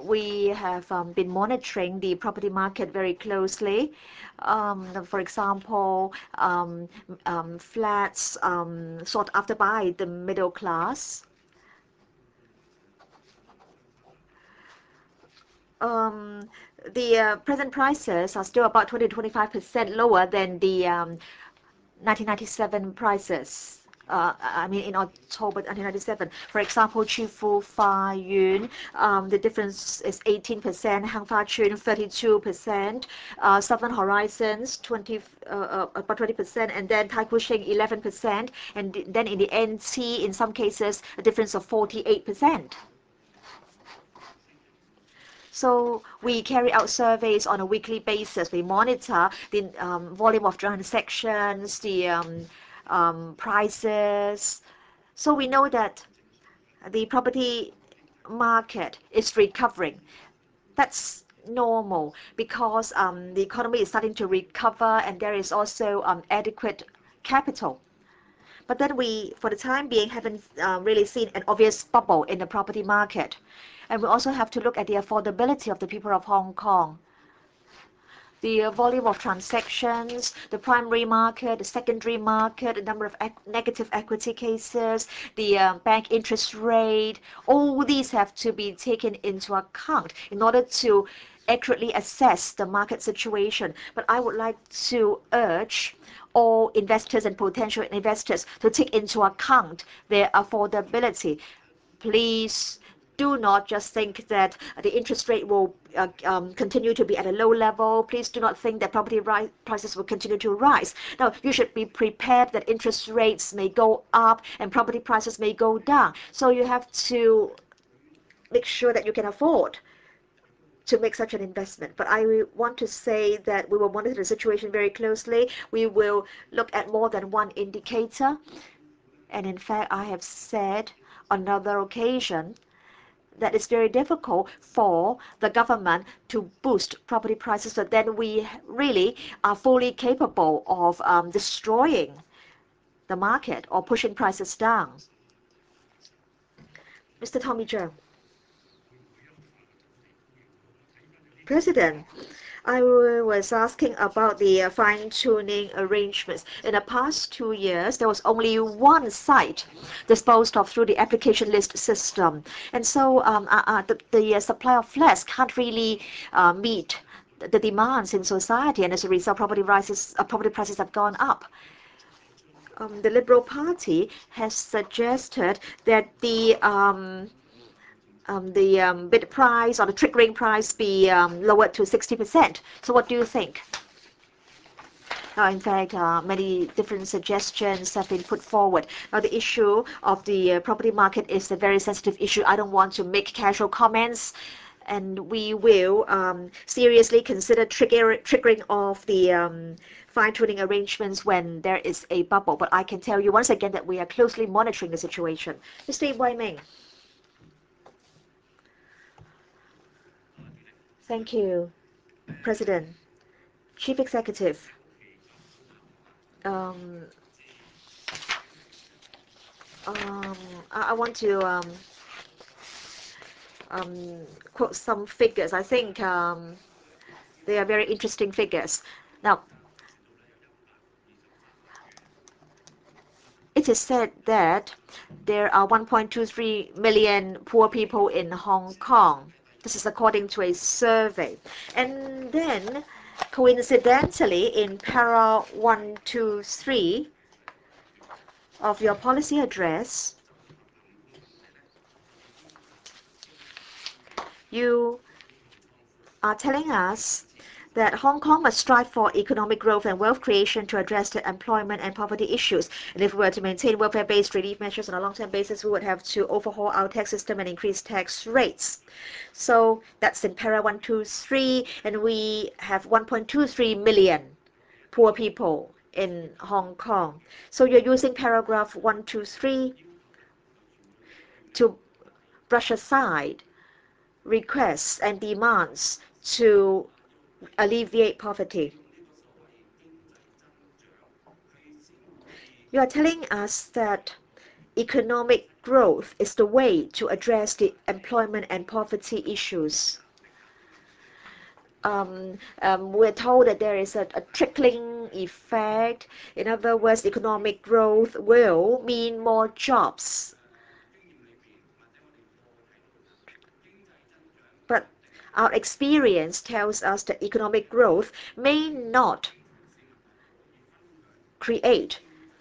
we have been monitoring the property market very closely. For example, flats sought after by the middle class. The present prices are still about 20-25% lower than the 1997 prices. I mean, in October 1997, for example, Chifu Fa Yun, the difference is 18%, Hang Fa Chun 32%, Southern Horizons about 20%, and then Tai Kwu Shing 11%, and then in the NT, in some cases, a difference of 48%. So we carry out surveys on a weekly basis. We monitor the volume of transactions, the prices. So we know that the property market is recovering. That's normal because the economy is starting to recover and there is also adequate capital. But then we, for the time being, haven't really seen an obvious bubble in the property market. And we also have to look at the affordability of the people of Hong Kong. The volume of transactions, the primary market, the secondary market, the number of negative equity cases, the bank interest rate, all these have to be taken into account in order to accurately assess the market situation. But I would like to urge all investors and potential investors to take into account their affordability. Please do not just think that the interest rate will continue to be at a low level. Please do not think that property prices will continue to rise. Now, you should be prepared that interest rates may go up and property prices may go down. So you have to make sure that you can afford to make such an investment. But I want to say that we will monitor the situation very closely. We will look at more than one indicator. And in fact, I have said on another occasion that it's very difficult for the government to boost property prices, so then we really are fully capable of destroying the market or pushing prices down. Mr. Tommy Joe. President, I was asking about the fine-tuning arrangements. In the past 2 years, there was only one site disposed of through the application list system. And so the supply of flats can't really meet the demands in society, and as a result, property prices have gone up. The Liberal Party has suggested that the bid price or the triggering price be lowered to 60%. So what do you think? In fact, many different suggestions have been put forward. Now, the issue of the property market is a very sensitive issue. I don't want to make casual comments, and we will seriously consider triggering of the fine-tuning arrangements when there is a bubble. But I can tell you once again that we are closely monitoring the situation. Mr. Wai-ming. Thank you, President, Chief Executive. I want to quote some figures. I think they are very interesting figures. Now, it is said that there are 1.23 million poor people in Hong Kong. This is according to a survey. And then, coincidentally, in para 123 of your policy address, you are telling us that Hong Kong must strive for economic growth and wealth creation to address the employment and poverty issues. And if we were to maintain welfare-based relief measures on a long-term basis, we would have to overhaul our tax system and increase tax rates. So that's in para 123, and we have 1.23 million poor people in Hong Kong. So you're using paragraph 123 to brush aside requests and demands to alleviate poverty. You are telling us that economic growth is the way to address the employment and poverty issues. We're told that there is a trickling effect. In other words, economic growth will mean more jobs. But our experience tells us that economic growth may not create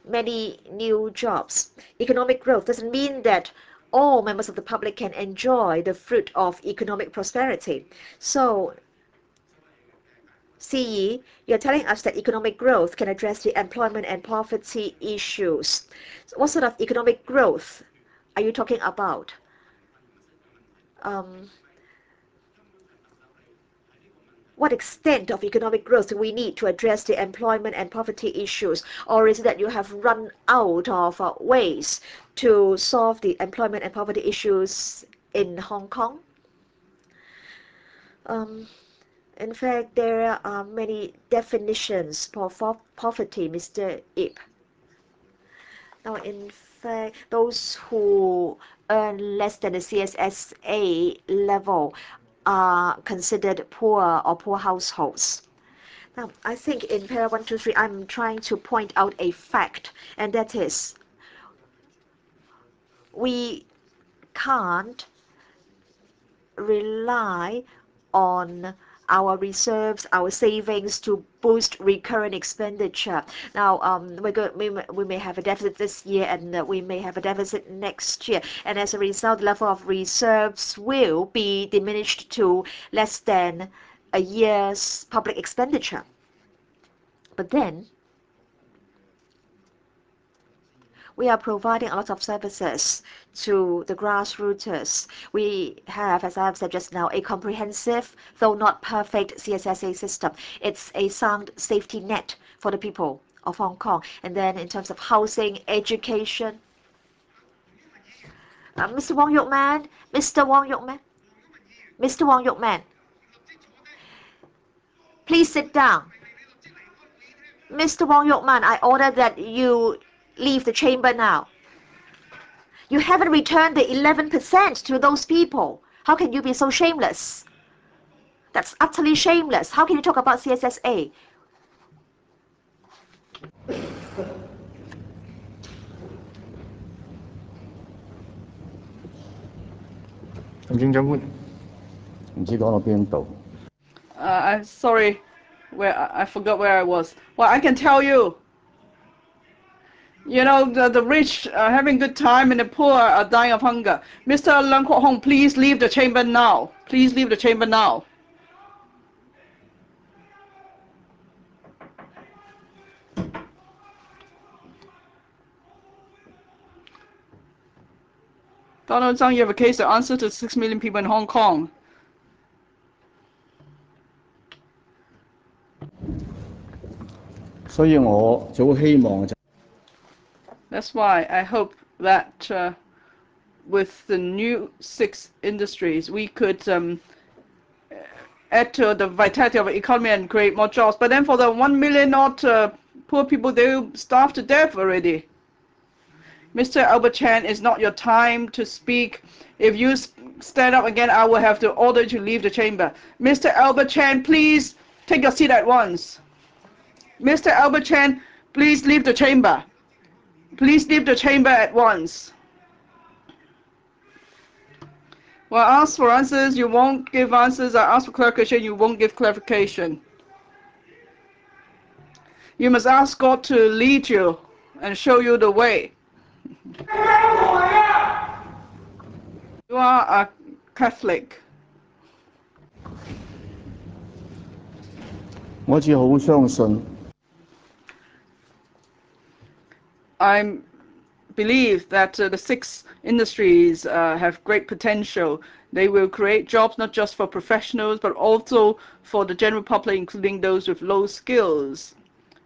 many new jobs. Economic growth doesn't mean that all members of the public can enjoy the fruit of economic prosperity. So, CE, you're telling us that economic growth can address the employment and poverty issues. So what sort of economic growth are you talking about? What extent of economic growth do we need to address the employment and poverty issues? Or is it that you have run out of ways to solve the employment and poverty issues in Hong Kong? In fact, there are many definitions for poverty, Mr. Ip. Now, in fact, those who earn less than the CSSA level are considered poor or poor households. Now, I think in para 123, I'm trying to point out a fact, and that is we can't rely on our reserves, our savings to boost recurrent expenditure. Now, we may have a deficit this year, and we may have a deficit next year. And as a result, the level of reserves will be diminished to less than a year's public expenditure. But then, we are providing a lot of services to the grassroots. We have, as I have said just now, a comprehensive, though not perfect, CSSA system. It's a sound safety net for the people of Hong Kong. And then in terms of housing, education, Mr. Wong Yuk-man, Mr. Wong Yuk-man, Mr. Wong Yuk-man, please sit down. Mr. Wong Yuk-man, I order that you leave the chamber now. You haven't returned the 11% to those people. How can you be so shameless? That's utterly shameless. How can you talk about CSSA? I'm sorry, I forgot where I was. Well, I can tell you. You know, the rich are having good time and the poor are dying of hunger. Mr. Leung Kwok-hong, please leave the chamber now. Please leave the chamber now. Donald Tsang, you have a case to answer to 6 million people in Hong Kong. That's why I hope that with the new 6 industries, we could add to the vitality of the economy and create more jobs. But then for the 1 million odd poor people, they will starve to death already. Mr. Albert Chan, it's not your time to speak. If you stand up again, I will have to order you to leave the chamber. Mr. Albert Chan, please take your seat at once. Mr. Albert Chan, please leave the chamber. Please leave the chamber at once. Well, I ask for answers, you won't give answers. I ask for clarification, you won't give clarification. You must ask God to lead you and show you the way. You are a Catholic. I believe that the 6 industries have great potential. They will create jobs not just for professionals, but also for the general public, including those with low skills.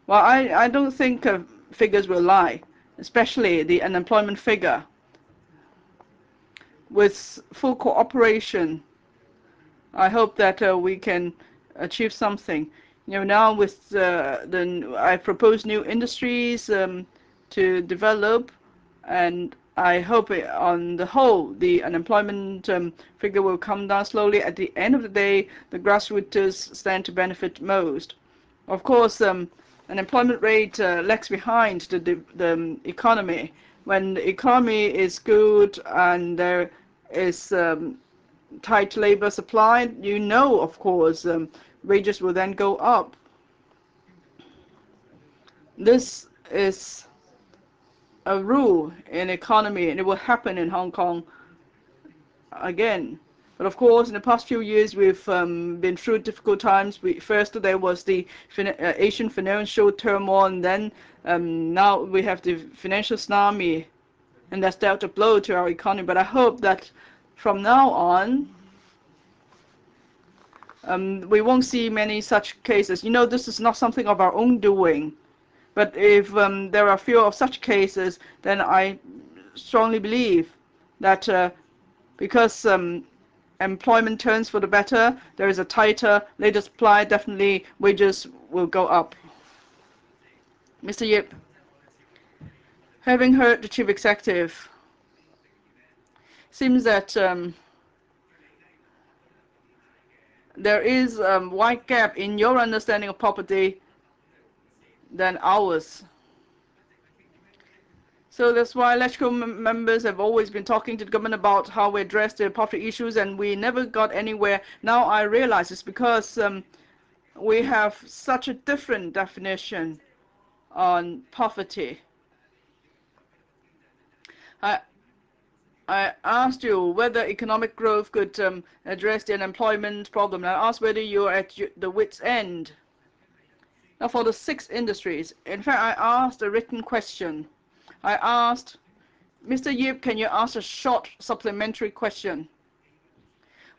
Well, I don't think figures will lie, especially the unemployment figure. With full cooperation, I hope that we can achieve something. You know, now with I propose new industries to develop, and I hope on the whole the unemployment figure will come down slowly. At the end of the day, the grassroots stand to benefit most. Of course, unemployment rate lags behind the economy. When the economy is good and there is tight labor supply, you know, of course, wages will then go up. This is a rule in economy, and it will happen in Hong Kong again. But of course, in the past few years, we've been through difficult times. First, there was the Asian financial turmoil, and then now we have the financial tsunami, and that's dealt a blow to our economy. But I hope that from now on, we won't see many such cases. You know, this is not something of our own doing. But if there are fewer of such cases, then I strongly believe that because employment turns for the better, there is a tighter labor supply, definitely wages will go up. Mr. Yip, having heard the Chief Executive, seems that there is a wide gap in your understanding of property than ours. So that's why electrical members have always been talking to the government about how we address the property issues, and we never got anywhere. Now I realize it's because we have such a different definition on poverty. I asked you whether economic growth could address the unemployment problem. I asked whether you're at the wit's end. Now for the 6 industries, in fact, I asked a written question. I asked, Mr. Yip, can you ask a short supplementary question?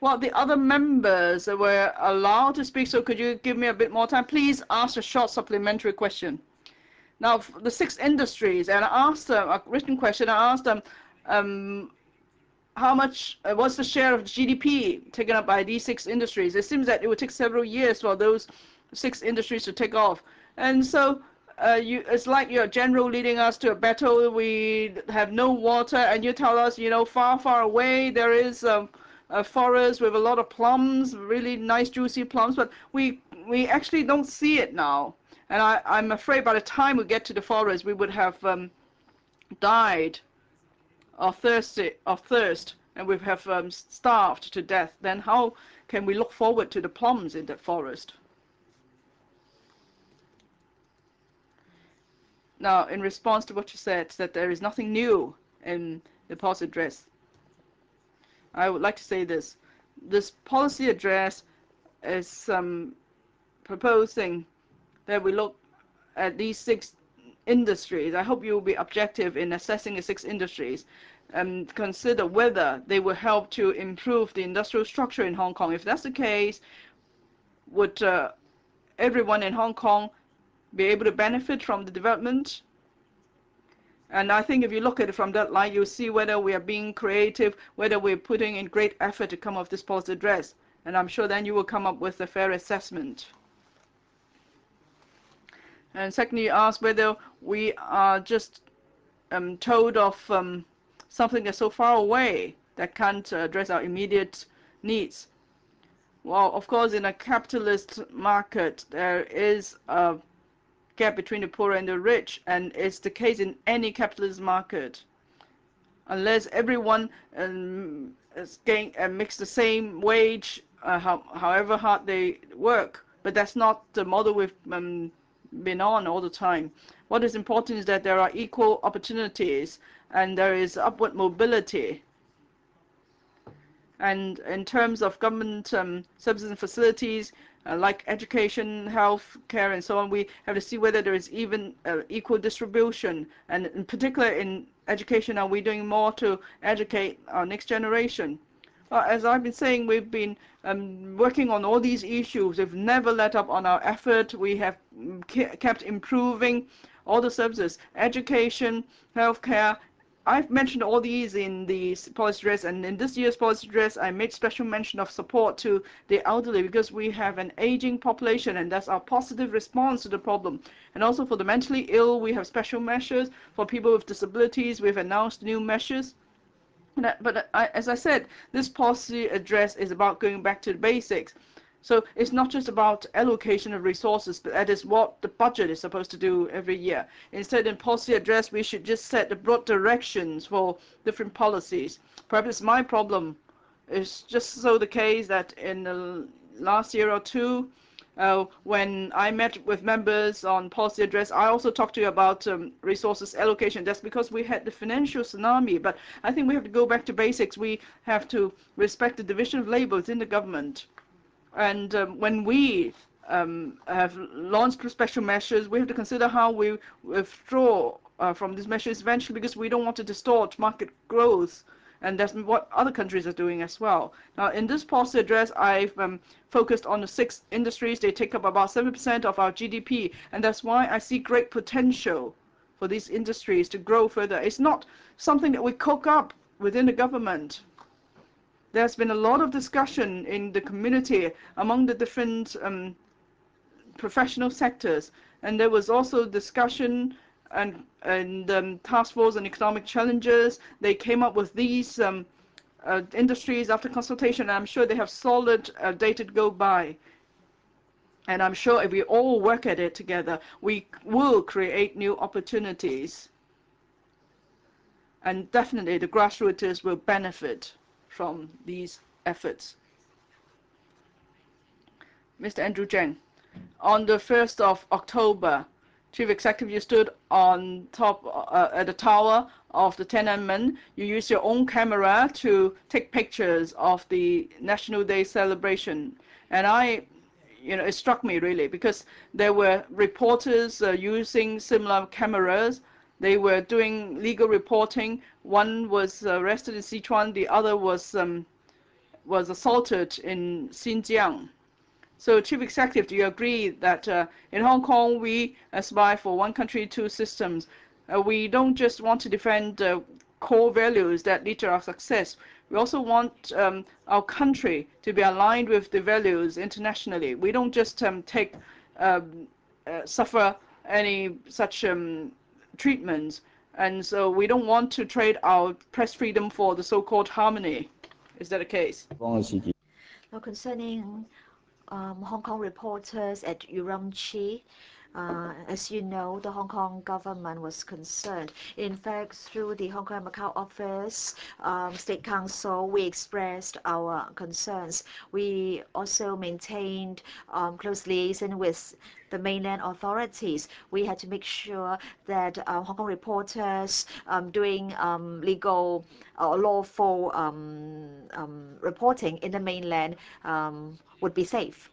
Well, the other members were allowed to speak, so could you give me a bit more time? Please ask a short supplementary question. Now, the 6 industries, and I asked them a written question. I asked them, how much, what's the share of GDP taken up by these 6 industries? It seems that it would take several years for those 6 industries to take off. And so it's like your general leading us to a battle. We have no water, and you tell us, far, far away there is a forest with a lot of plums, really nice juicy plums, but we actually don't see it now. And I'm afraid by the time we get to the forest, we would have died of thirst, and we have starved to death. Then how can we look forward to the plums in the forest? Now, in response to what you said, that there is nothing new in the policy address, I would like to say this. This policy address is proposing that we look at these 6 industries. I hope you will be objective in assessing the 6 industries and consider whether they will help to improve the industrial structure in Hong Kong. If that's the case, would everyone in Hong Kong be able to benefit from the development? And I think if you look at it from that light, you'll see whether we are being creative, whether we're putting in great effort to come up with this policy address. And I'm sure then you will come up with a fair assessment. And secondly, you asked whether we are just told of something that's so far away that can't address our immediate needs. Well, of course, in a capitalist market, there is a gap between the poor and the rich, and it's the case in any capitalist market. Unless everyone makes the same wage, however hard they work, but that's not the model we've been on all the time. What is important is that there are equal opportunities and there is upward mobility. And in terms of government services and facilities, like education, health care, and so on, we have to see whether there is even equal distribution. And in particular in education, are we doing more to educate our next generation? As I've been saying, we've been working on all these issues. We've never let up on our effort. We have kept improving all the services, education, healthcare. I've mentioned all these in the policy address, and in this year's policy address, I made special mention of support to the elderly because we have an aging population, and that's our positive response to the problem. And also for the mentally ill, we have special measures. For people with disabilities, we've announced new measures. But as I said, this policy address is about going back to the basics. So it's not just about allocation of resources, but that is what the budget is supposed to do every year. Instead, in policy address, we should just set the broad directions for different policies. Perhaps my problem is just so the case that in the last year or two, when I met with members on policy address, I also talked to you about resources allocation. That's because we had the financial tsunami. But I think we have to go back to basics. We have to respect the division of labor within the government. And when we have launched special measures, we have to consider how we withdraw from these measures eventually, because we don't want to distort market growth. And that's what other countries are doing as well. Now, in this policy address, I've focused on the 6 industries. They take up about 7% of our GDP. And that's why I see great potential for these industries to grow further. It's not something that we cook up within the government. There's been a lot of discussion in the community among the different professional sectors. And there was also discussion and task force on economic challenges. They came up with these industries after consultation. And I'm sure they have solid data to go by. And I'm sure if we all work at it together, we will create new opportunities. And definitely the grassroots will benefit from these efforts. Mr. Andrew Zheng, on the 1st of October, Chief Executive, you stood on top at the tower of the Tiananmen. You used your own camera to take pictures of the National Day celebration. And it struck me really, because there were reporters using similar cameras. They were doing legal reporting. One was arrested in Sichuan. The other was assaulted in Xinjiang. So, Chief Executive, do you agree that in Hong Kong we aspire for one country, two systems? We don't just want to defend core values that lead to our success. We also want our country to be aligned with the values internationally. We don't just suffer any such treatments, and so we don't want to trade our press freedom for the so-called harmony. Is that the case? Now concerning Hong Kong reporters at Urumqi, as you know, the Hong Kong government was concerned. In fact, through the Hong Kong and Macau office, State Council, we expressed our concerns. We also maintained close liaison with the mainland authorities. We had to make sure that Hong Kong reporters doing legal or lawful reporting in the mainland would be safe.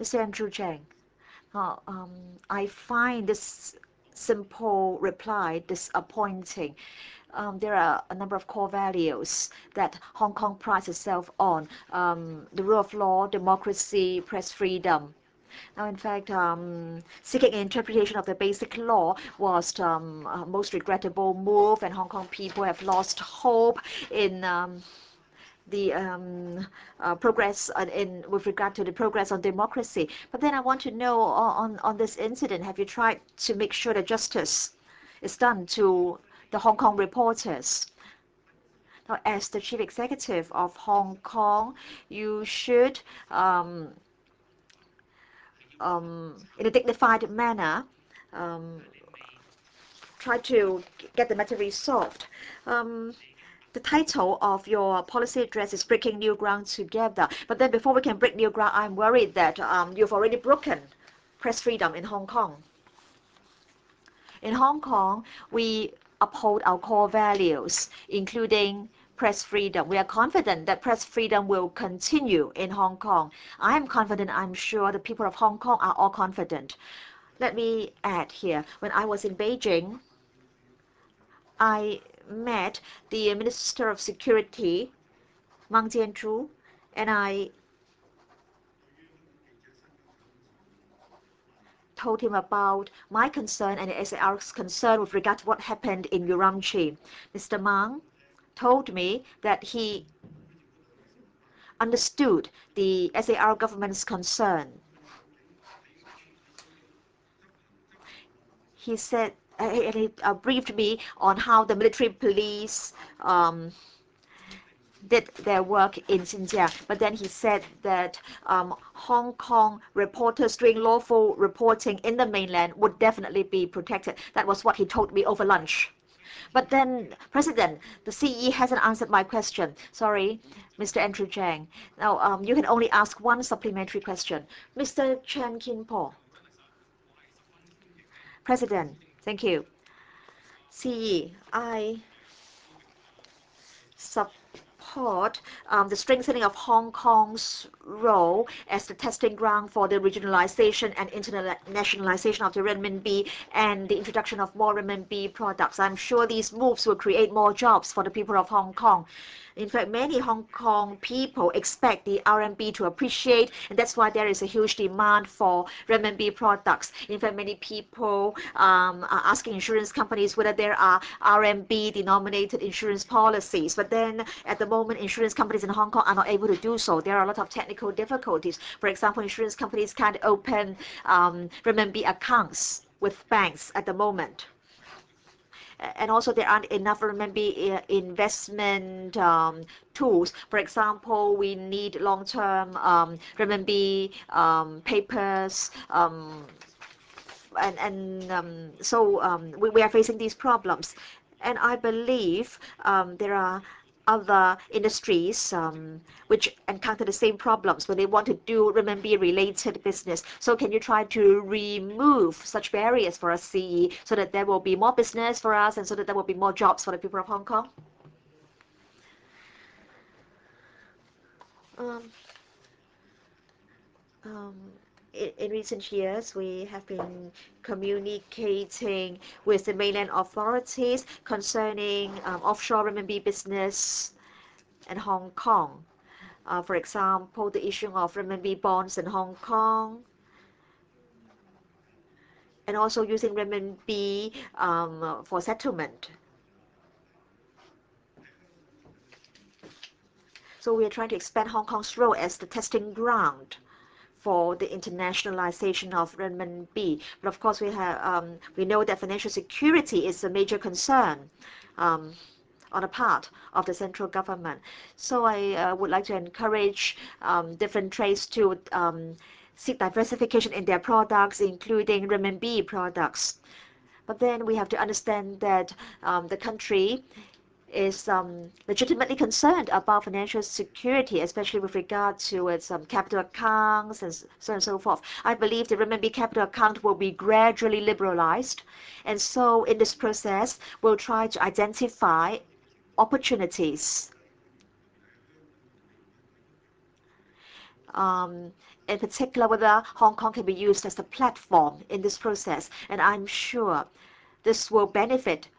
Mr. Andrew Chang, I find this simple reply disappointing. There are a number of core values that Hong Kong prides itself on: the rule of law, democracy, press freedom. Now, in fact, seeking an interpretation of the basic law was the most regrettable move, and Hong Kong people have lost hope in the progress with regard to the progress on democracy. But then I want to know on this incident, have you tried to make sure that justice is done to the Hong Kong reporters? Now, as the chief executive of Hong Kong, you should, in a dignified manner, try to get the matter resolved. The title of your policy address is Breaking New Ground Together. But then before we can break new ground, I'm worried that you've already broken press freedom in Hong Kong. In Hong Kong, we uphold our core values, including press freedom. We are confident that press freedom will continue in Hong Kong. I am confident, I'm sure the people of Hong Kong are all confident. Let me add here, when I was in Beijing, I met the Minister of Security, Mang Jianzhu, and I told him about my concern and the SAR's concern with regard to what happened in Urumqi. Mr. Mang told me that he understood the SAR government's concern. He said, and he briefed me on how the military police did their work in Xinjiang. But then he said that Hong Kong reporters doing lawful reporting in the mainland would definitely be protected. That was what he told me over lunch. But then, President, the CE hasn't answered my question. Sorry, Mr. Andrew Chang. Now, you can only ask one supplementary question. Mr. Chen Kin-po. President, thank you. CE, I support the strengthening of Hong Kong's role as the testing ground for the regionalization and internationalization of the renminbi and the introduction of more renminbi products. I'm sure these moves will create more jobs for the people of Hong Kong. In fact, many Hong Kong people expect the RMB to appreciate, and that's why there is a huge demand for renminbi products. In fact, many people are asking insurance companies whether there are RMB-denominated insurance policies. But then, at the moment, insurance companies in Hong Kong are not able to do so. There are a lot of technical difficulties. For example, insurance companies can't open renminbi accounts with banks at the moment. And also there aren't enough renminbi investment tools. For example, we need long-term renminbi papers, so we are facing these problems. And I believe there are other industries which encounter the same problems when they want to do renminbi-related business. So can you try to remove such barriers for us, CE, so that there will be more business for us and so that there will be more jobs for the people of Hong Kong? In recent years, we have been communicating with the mainland authorities concerning offshore renminbi business in Hong Kong. For example, the issuing of renminbi bonds in Hong Kong, and also using renminbi for settlement. So we are trying to expand Hong Kong's role as the testing ground for the internationalization of renminbi. But of course, we know that financial security is a major concern on the part of the central government. So I would like to encourage different trades to seek diversification in their products, including renminbi products. But then we have to understand that the country is legitimately concerned about financial security, especially with regard to its capital accounts and so on and so forth. I believe the renminbi capital account will be gradually liberalized. And so in this process, we'll try to identify opportunities. In particular, whether Hong Kong can be used as a platform in this process. And I'm sure this will benefit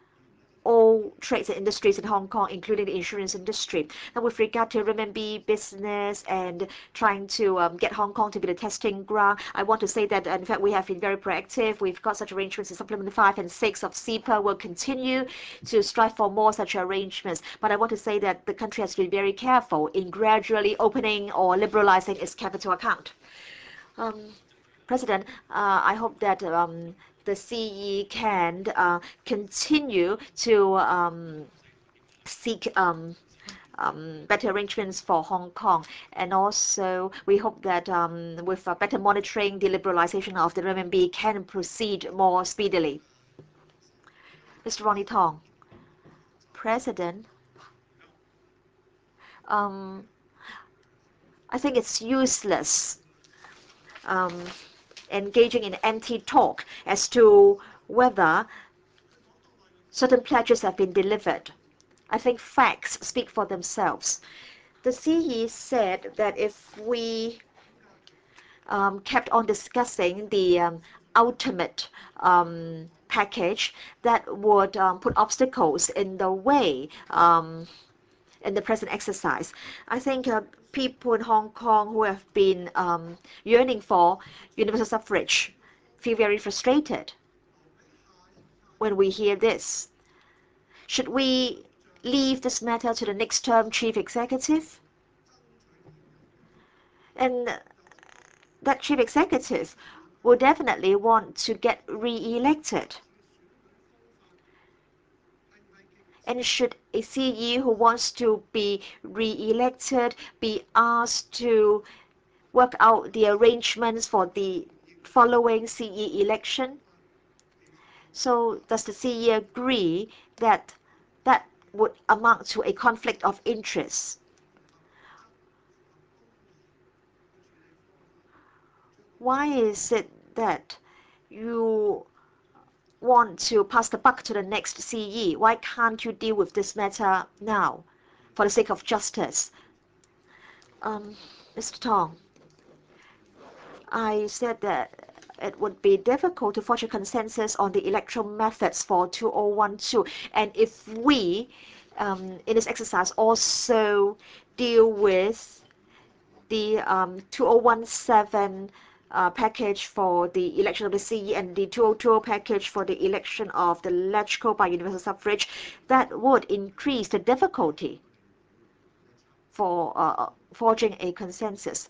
all trades and industries in Hong Kong, including the insurance industry. Now, with regard to renminbi business and trying to get Hong Kong to be the testing ground, I want to say that, in fact, we have been very proactive. We've got such arrangements in Supplement 5 and 6 of CEPA. We'll continue to strive for more such arrangements. But I want to say that the country has been very careful in gradually opening or liberalizing its capital account. President, I hope that the CE can continue to seek better arrangements for Hong Kong. And also, we hope that with better monitoring, the liberalization of the renminbi can proceed more speedily. Mr. Ronnie Tong, President, I think it's useless engaging in empty talk as to whether certain pledges have been delivered. I think facts speak for themselves. The CE said that if we kept on discussing the ultimate package, that would put obstacles in the way in the present exercise. I think people in Hong Kong who have been yearning for universal suffrage feel very frustrated when we hear this. Should we leave this matter to the next term chief executive? And that chief executive will definitely want to get re-elected. And should a CE who wants to be re-elected be asked to work out the arrangements for the following CE election? So does the CE agree that that would amount to a conflict of interest? Why is it that you want to pass the buck to the next CE? Why can't you deal with this matter now for the sake of justice? Mr. Tong, I said that it would be difficult to forge a consensus on the electoral methods for 2012. And if we, in this exercise, also deal with the 2017 package for the election of the CE and the 2020 package for the election of the LegCo by universal suffrage, that would increase the difficulty for forging a consensus.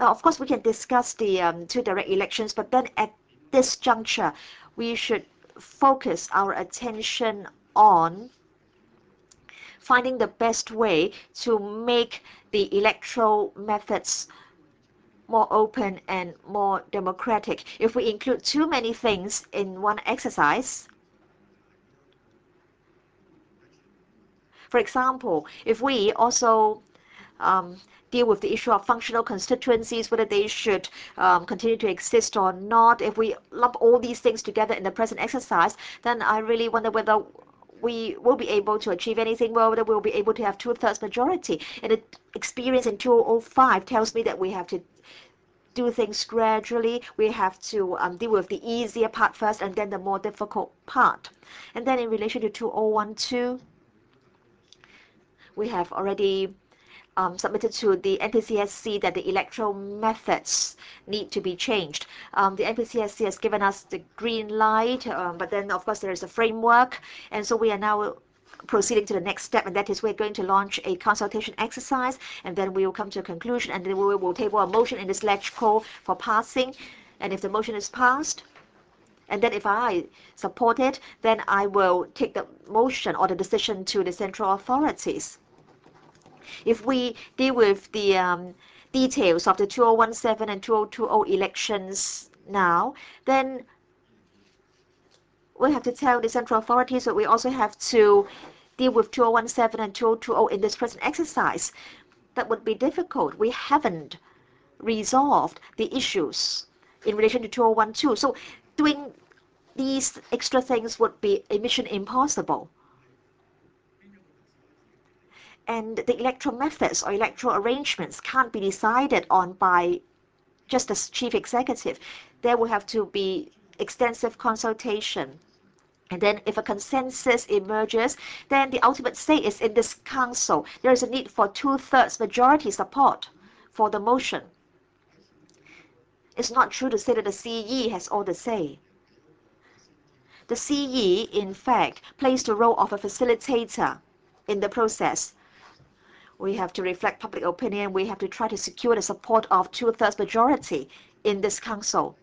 Now, of course, we can discuss the two direct elections, but then at this juncture, we should focus our attention on finding the best way to make the electoral methods more open and more democratic. If we include too many things in one exercise, for example, if we also deal with the issue of functional constituencies, whether they should continue to exist or not, if we lump all these things together in the present exercise, then I really wonder whether we will be able to achieve anything, whether we'll be able to have 2/3 majority. And the experience in 2005 tells me that we have to do things gradually. We have to deal with the easier part first and then the more difficult part. And then in relation to 2012, we have already submitted to the NPCSC that the electoral methods need to be changed. The NPCSC has given us the green light, but then of course there is a framework, and so we are now proceeding to the next step, and that is we're going to launch a consultation exercise, and then we will come to a conclusion, and then we will table a motion in this LegCo for passing. And if the motion is passed, and then if I support it, then I will take the motion or the decision to the central authorities. If we deal with the details of the 2017 and 2020 elections now, then we have to tell the central authorities that we also have to deal with 2017 and 2020 in this present exercise. That would be difficult. We haven't resolved the issues in relation to 2012. So doing these extra things would be a mission impossible. And the electoral methods or electoral arrangements can't be decided on by just the chief executive. There will have to be extensive consultation. And then if a consensus emerges, then the ultimate say is in this council. There is a need for 2/3 majority support for the motion. It's not true to say that the CE has all the say. The CE, in fact, plays the role of a facilitator in the process. We have to reflect public opinion. We have to try to secure the support of 2/3 majority in this council.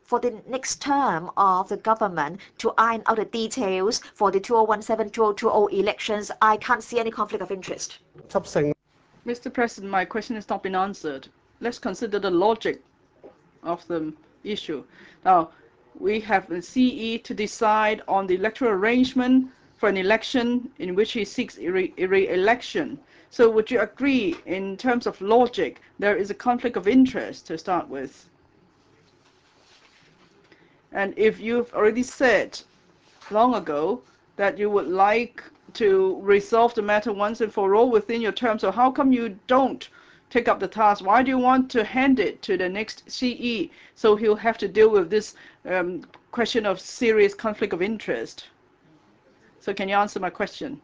For the next term of the government to iron out the details for the 2017-2020 elections, I can't see any conflict of interest. Mr. President, my question has not been answered. Let's consider the logic of the issue. Now, we have a CE to decide on the electoral arrangement for an election in which he seeks re-election. So would you agree, in terms of logic, there is a conflict of interest to start with? And if you've already said long ago that you would like to resolve the matter once and for all within your term, so how come you don't take up the task? Why do you want to hand it to the next CE so he'll have to deal with this question of serious conflict of interest? So can you answer my question?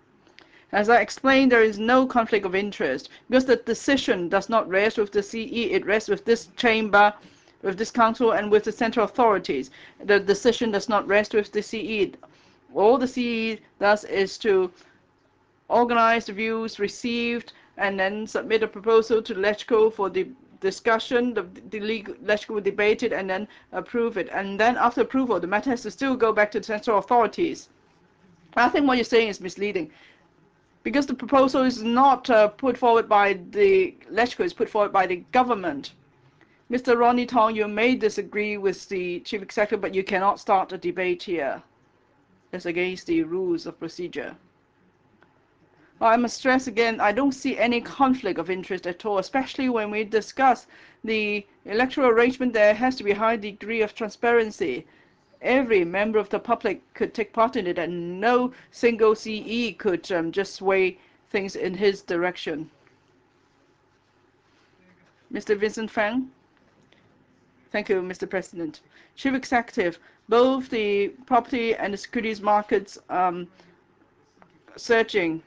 As I explained, there is no conflict of interest because the decision does not rest with the CE, it rests with this chamber, with this council, and with the central authorities. The decision does not rest with the CE. All the CE does is to organize the views received and then submit a proposal to LegCo for the discussion. The LegCo will debate it and then approve it. And then after approval, the matter has to still go back to the central authorities. I think what you're saying is misleading, because the proposal is not put forward by the LegCo, it's put forward by the government. Mr. Ronnie Tong, you may disagree with the chief executive, but you cannot start a debate here. It's against the rules of procedure. Well, I must stress again, I don't see any conflict of interest at all, especially when we discuss the electoral arrangement. There has to be a high degree of transparency. Every member of the public could take part in it, and no single CE could just sway things in his direction. Mr. Vincent Fang. Thank you, Mr. President. Chief Executive, both the property and the securities markets surging,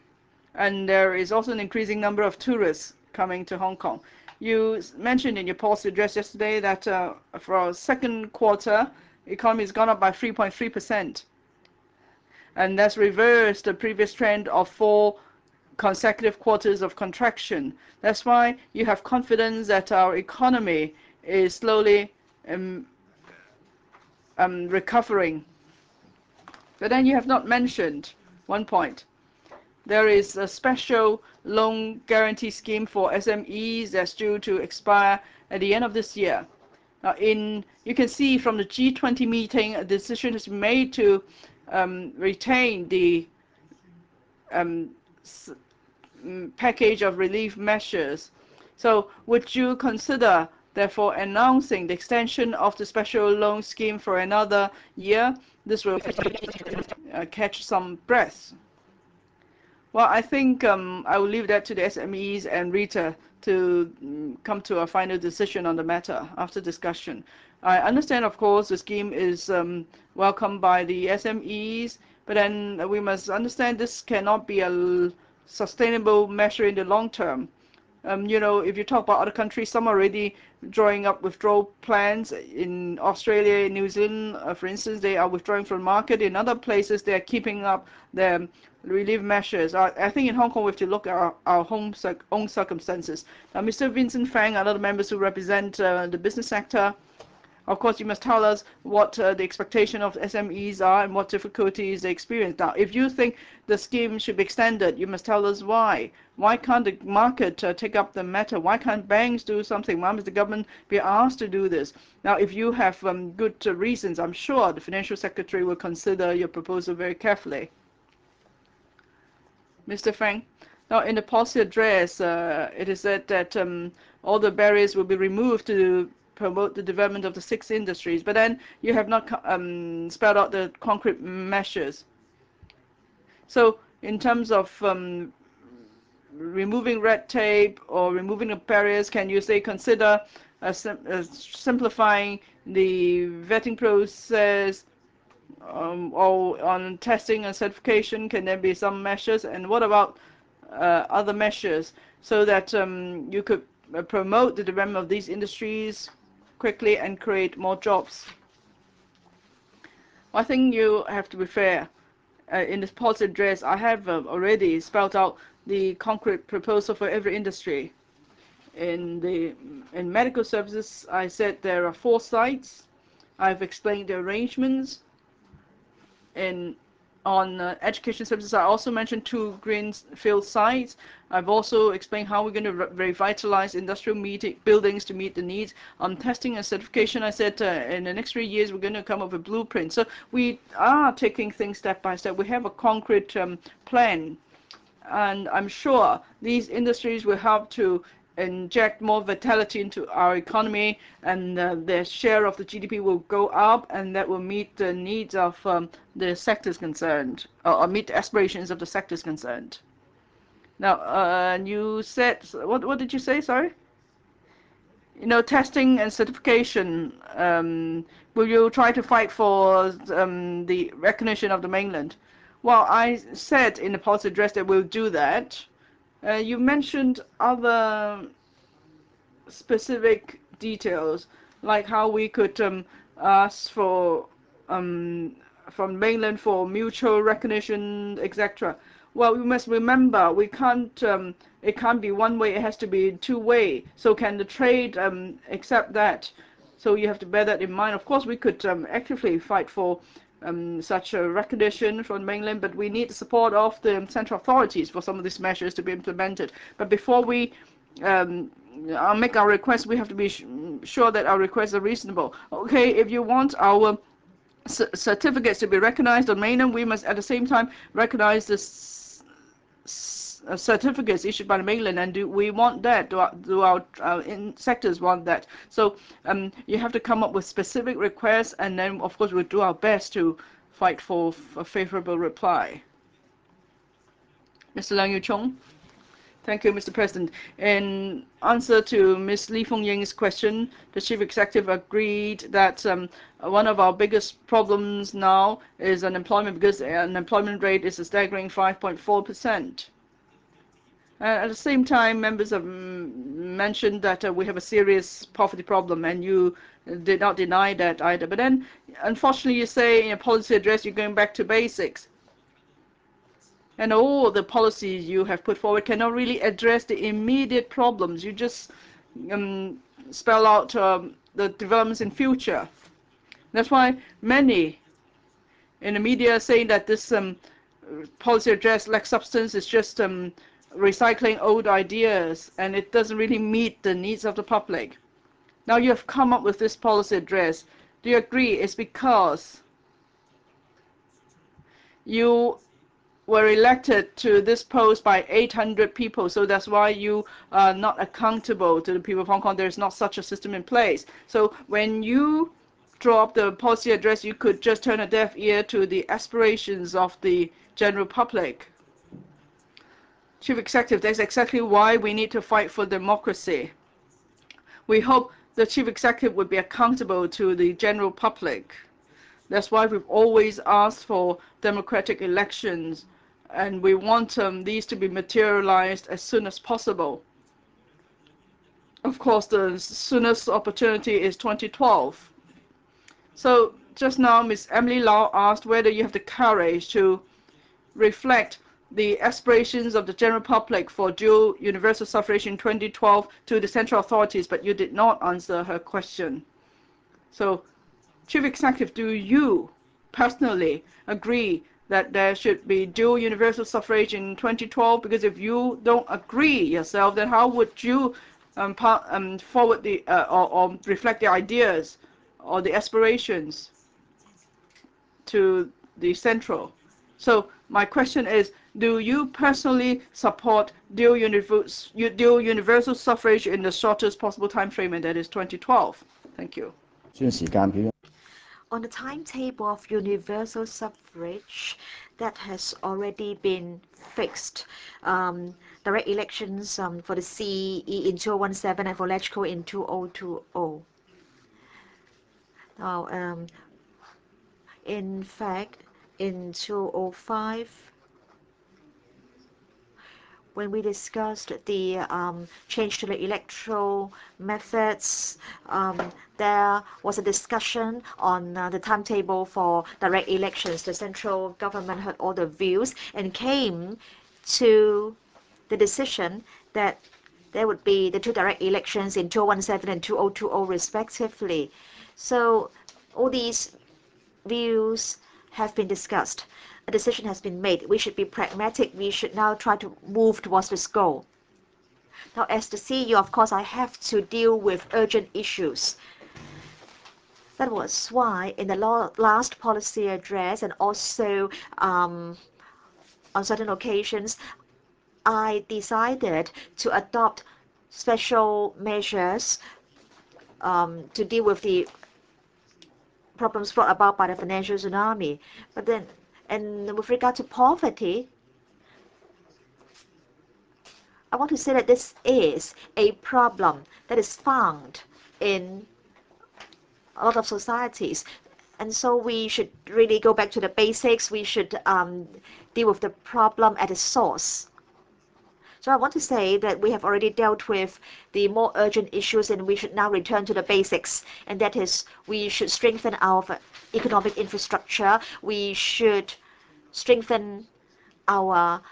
and there is also an increasing number of tourists coming to Hong Kong. You mentioned in your policy address yesterday that for our second quarter, the economy has gone up by 3.3%, and that's reversed the previous trend of 4 consecutive quarters of contraction. That's why you have confidence that our economy is slowly recovering. But then you have not mentioned one point. There is a special loan guarantee scheme for SMEs that's due to expire at the end of this year. Now, you can see from the G20 meeting, a decision is made to retain the package of relief measures. So would you consider, therefore, announcing the extension of the special loan scheme for another year? This will catch some breath. Well, I think I will leave that to the SMEs and Rita to come to a final decision on the matter after discussion. I understand, of course, the scheme is welcomed by the SMEs, but then we must understand this cannot be a sustainable measure in the long term. You know, if you talk about other countries, some are already drawing up withdrawal plans. In Australia, New Zealand, for instance, they are withdrawing from the market. In other places, they are keeping up their relief measures. I think in Hong Kong, we have to look at our own circumstances. Now, Mr. Vincent Fang and other members who represent the business sector, of course, you must tell us what the expectation of SMEs are and what difficulties they experience. Now, if you think the scheme should be extended, you must tell us why. Why can't the market take up the matter? Why can't banks do something? Why must the government be asked to do this? Now, if you have good reasons, I'm sure the Financial Secretary will consider your proposal very carefully. Mr. Fang, now in the policy address, it is said that all the barriers will be removed to promote the development of the 6 industries, but then you have not spelled out the concrete measures. So in terms of removing red tape or removing the barriers, can you say consider simplifying the vetting process, or on testing and certification? Can there be some measures? And what about other measures so that you could promote the development of these industries quickly and create more jobs? I think you have to be fair. In this policy address, I have already spelled out the concrete proposal for every industry. In medical services, I said there are 4 sites. I've explained the arrangements. On education services, I also mentioned 2 greenfield sites. I've also explained how we're going to revitalize industrial buildings to meet the needs. On testing and certification, I said in the next 3 years, we're going to come up with a blueprint. So we are taking things step by step. We have a concrete plan. And I'm sure these industries will help to inject more vitality into our economy, and their share of the GDP will go up, and that will meet the needs of the sectors concerned, or meet the aspirations of the sectors concerned. Now, you said, what did you say, sorry? You know, testing and certification, will you try to fight for the recognition of the mainland? Well, I said in the policy address that we'll do that. You mentioned other specific details, like how we could ask for from mainland for mutual recognition, etc. Well, we must remember we can't. It can't be one way. It has to be 2-way. So can the trade accept that? So you have to bear that in mind. Of course, we could actively fight for such a recognition from mainland, but we need the support of the central authorities for some of these measures to be implemented. But before we make our requests, we have to be sure that our requests are reasonable. Okay, if you want our certificates to be recognized on mainland, we must at the same time recognize the certificates issued by the mainland, and do we want that? Do our sectors want that? So you have to come up with specific requests, and then of course we'll do our best to fight for a favorable reply. Mr. Lang Yu-chung. Thank you, Mr. President. In answer to Ms. Li Fengying's question, the Chief Executive agreed that one of our biggest problems now is unemployment, because the unemployment rate is a staggering 5.4%. At the same time, members have mentioned that we have a serious poverty problem, and you did not deny that either. But then, unfortunately, you say in your policy address you're going back to basics. And all the policies you have put forward cannot really address the immediate problems. You just spell out the developments in future. That's why many in the media are saying that this policy address lacks substance. It's just recycling old ideas, and it doesn't really meet the needs of the public. Now you have come up with this policy address. Do you agree it's because you were elected to this post by 800 people, so that's why you are not accountable to the people of Hong Kong? There is not such a system in place. So when you draw up the policy address, you could just turn a deaf ear to the aspirations of the general public. Chief Executive, that's exactly why we need to fight for democracy. We hope the Chief Executive would be accountable to the general public. That's why we've always asked for democratic elections, and we want these to be materialized as soon as possible. of course, the soonest opportunity is 2012. So just now, Ms. Emily Lau asked whether you have the courage to reflect the aspirations of the general public for dual universal suffrage in 2012 to the central authorities, but you did not answer her question. So, Chief Executive, do you personally agree that there should be dual universal suffrage in 2012? Because if you don't agree yourself, then how would you forward the or reflect the ideas or the aspirations to the central? So my question is, do you personally support dual universal suffrage in the shortest possible time frame, and that is 2012? Thank you. On the timetable of universal suffrage, that has already been fixed. Direct elections for the CEE in 2017 and for LegCo in 2020. Now, in fact, in 2005, when we discussed the change to the electoral methods, there was a discussion on the timetable for direct elections. The central government heard all the views and came to the decision that there would be the two direct elections in 2017 and 2020 respectively. So all these views have been discussed. A decision has been made. We should be pragmatic. We should now try to move towards this goal. Now, as the CEO, of course, I have to deal with urgent issues. That was why in the last policy address and also on certain occasions, I decided to adopt special measures to deal with the problems brought about by the financial tsunami. But then, and with regard to poverty, I want to say that this is a problem that is found in a lot of societies. And so we should really go back to the basics. We should deal with the problem at its source. So I want to say that we have already dealt with the more urgent issues and we should now return to the basics. And that is, we should strengthen our economic infrastructure. We should strengthen our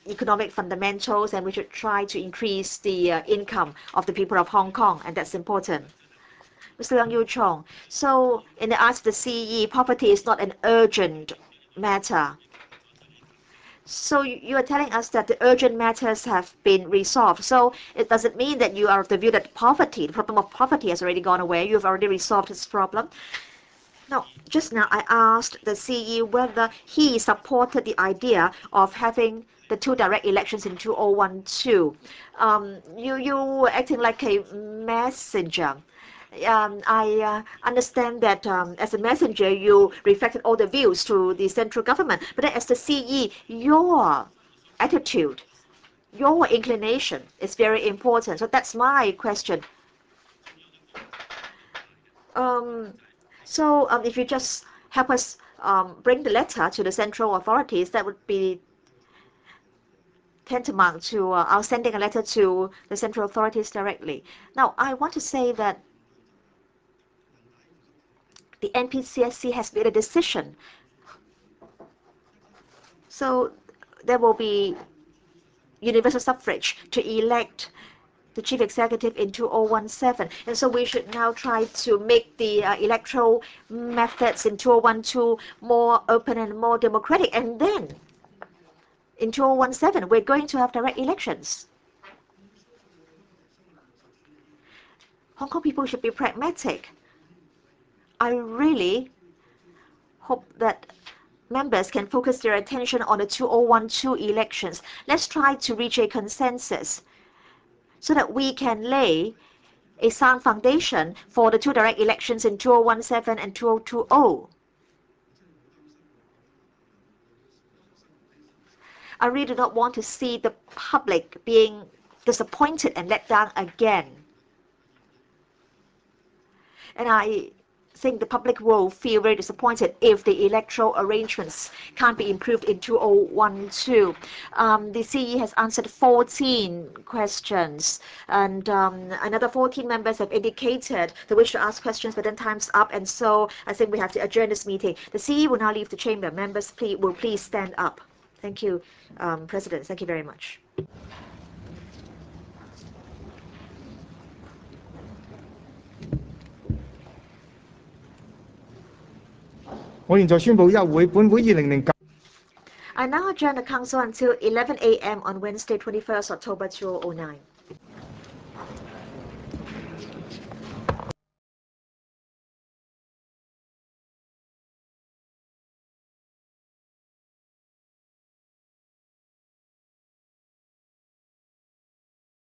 economic fundamentals, and we should try to increase the income of the people of Hong Kong, and that's important. Mr. Leung Yiu-chung, so in the eyes of the CEE, poverty is not an urgent matter. So you are telling us that the urgent matters have been resolved. So it doesn't mean that you are of the view that poverty, the problem of poverty has already gone away. You've already resolved this problem. Now, just now I asked the CE whether he supported the idea of having the two direct elections in 2012. You were acting like a messenger. I understand that as a messenger, you reflected all the views to the central government. But then as the CE, your attitude, your inclination is very important. So that's my question. So if you just help us bring the letter to the central authorities, that would be tantamount to our sending a letter to the central authorities directly. Now, I want to say that the NPCSC has made a decision. So there will be universal suffrage to elect the chief executive in 2017. And so we should now try to make the electoral methods in 2012 more open and more democratic. And then in 2017, we're going to have direct elections. Hong Kong people should be pragmatic. I really hope that members can focus their attention on the 2012 elections. Let's try to reach a consensus so that we can lay a sound foundation for the two direct elections in 2017 and 2020. I really do not want to see the public being disappointed and let down again. And I think the public will feel very disappointed if the electoral arrangements can't be improved in 2012. The CE has answered 14 questions, and another 14 members have indicated they wish to ask questions, but then time's up, and so I think we have to adjourn this meeting. The CE will now leave the chamber. Members will please stand up. Thank you, President. Thank you very much. 我現在宣布休會，本會2009。I now adjourn the Council until 11 a.m. on Wednesday, 21st October 2009.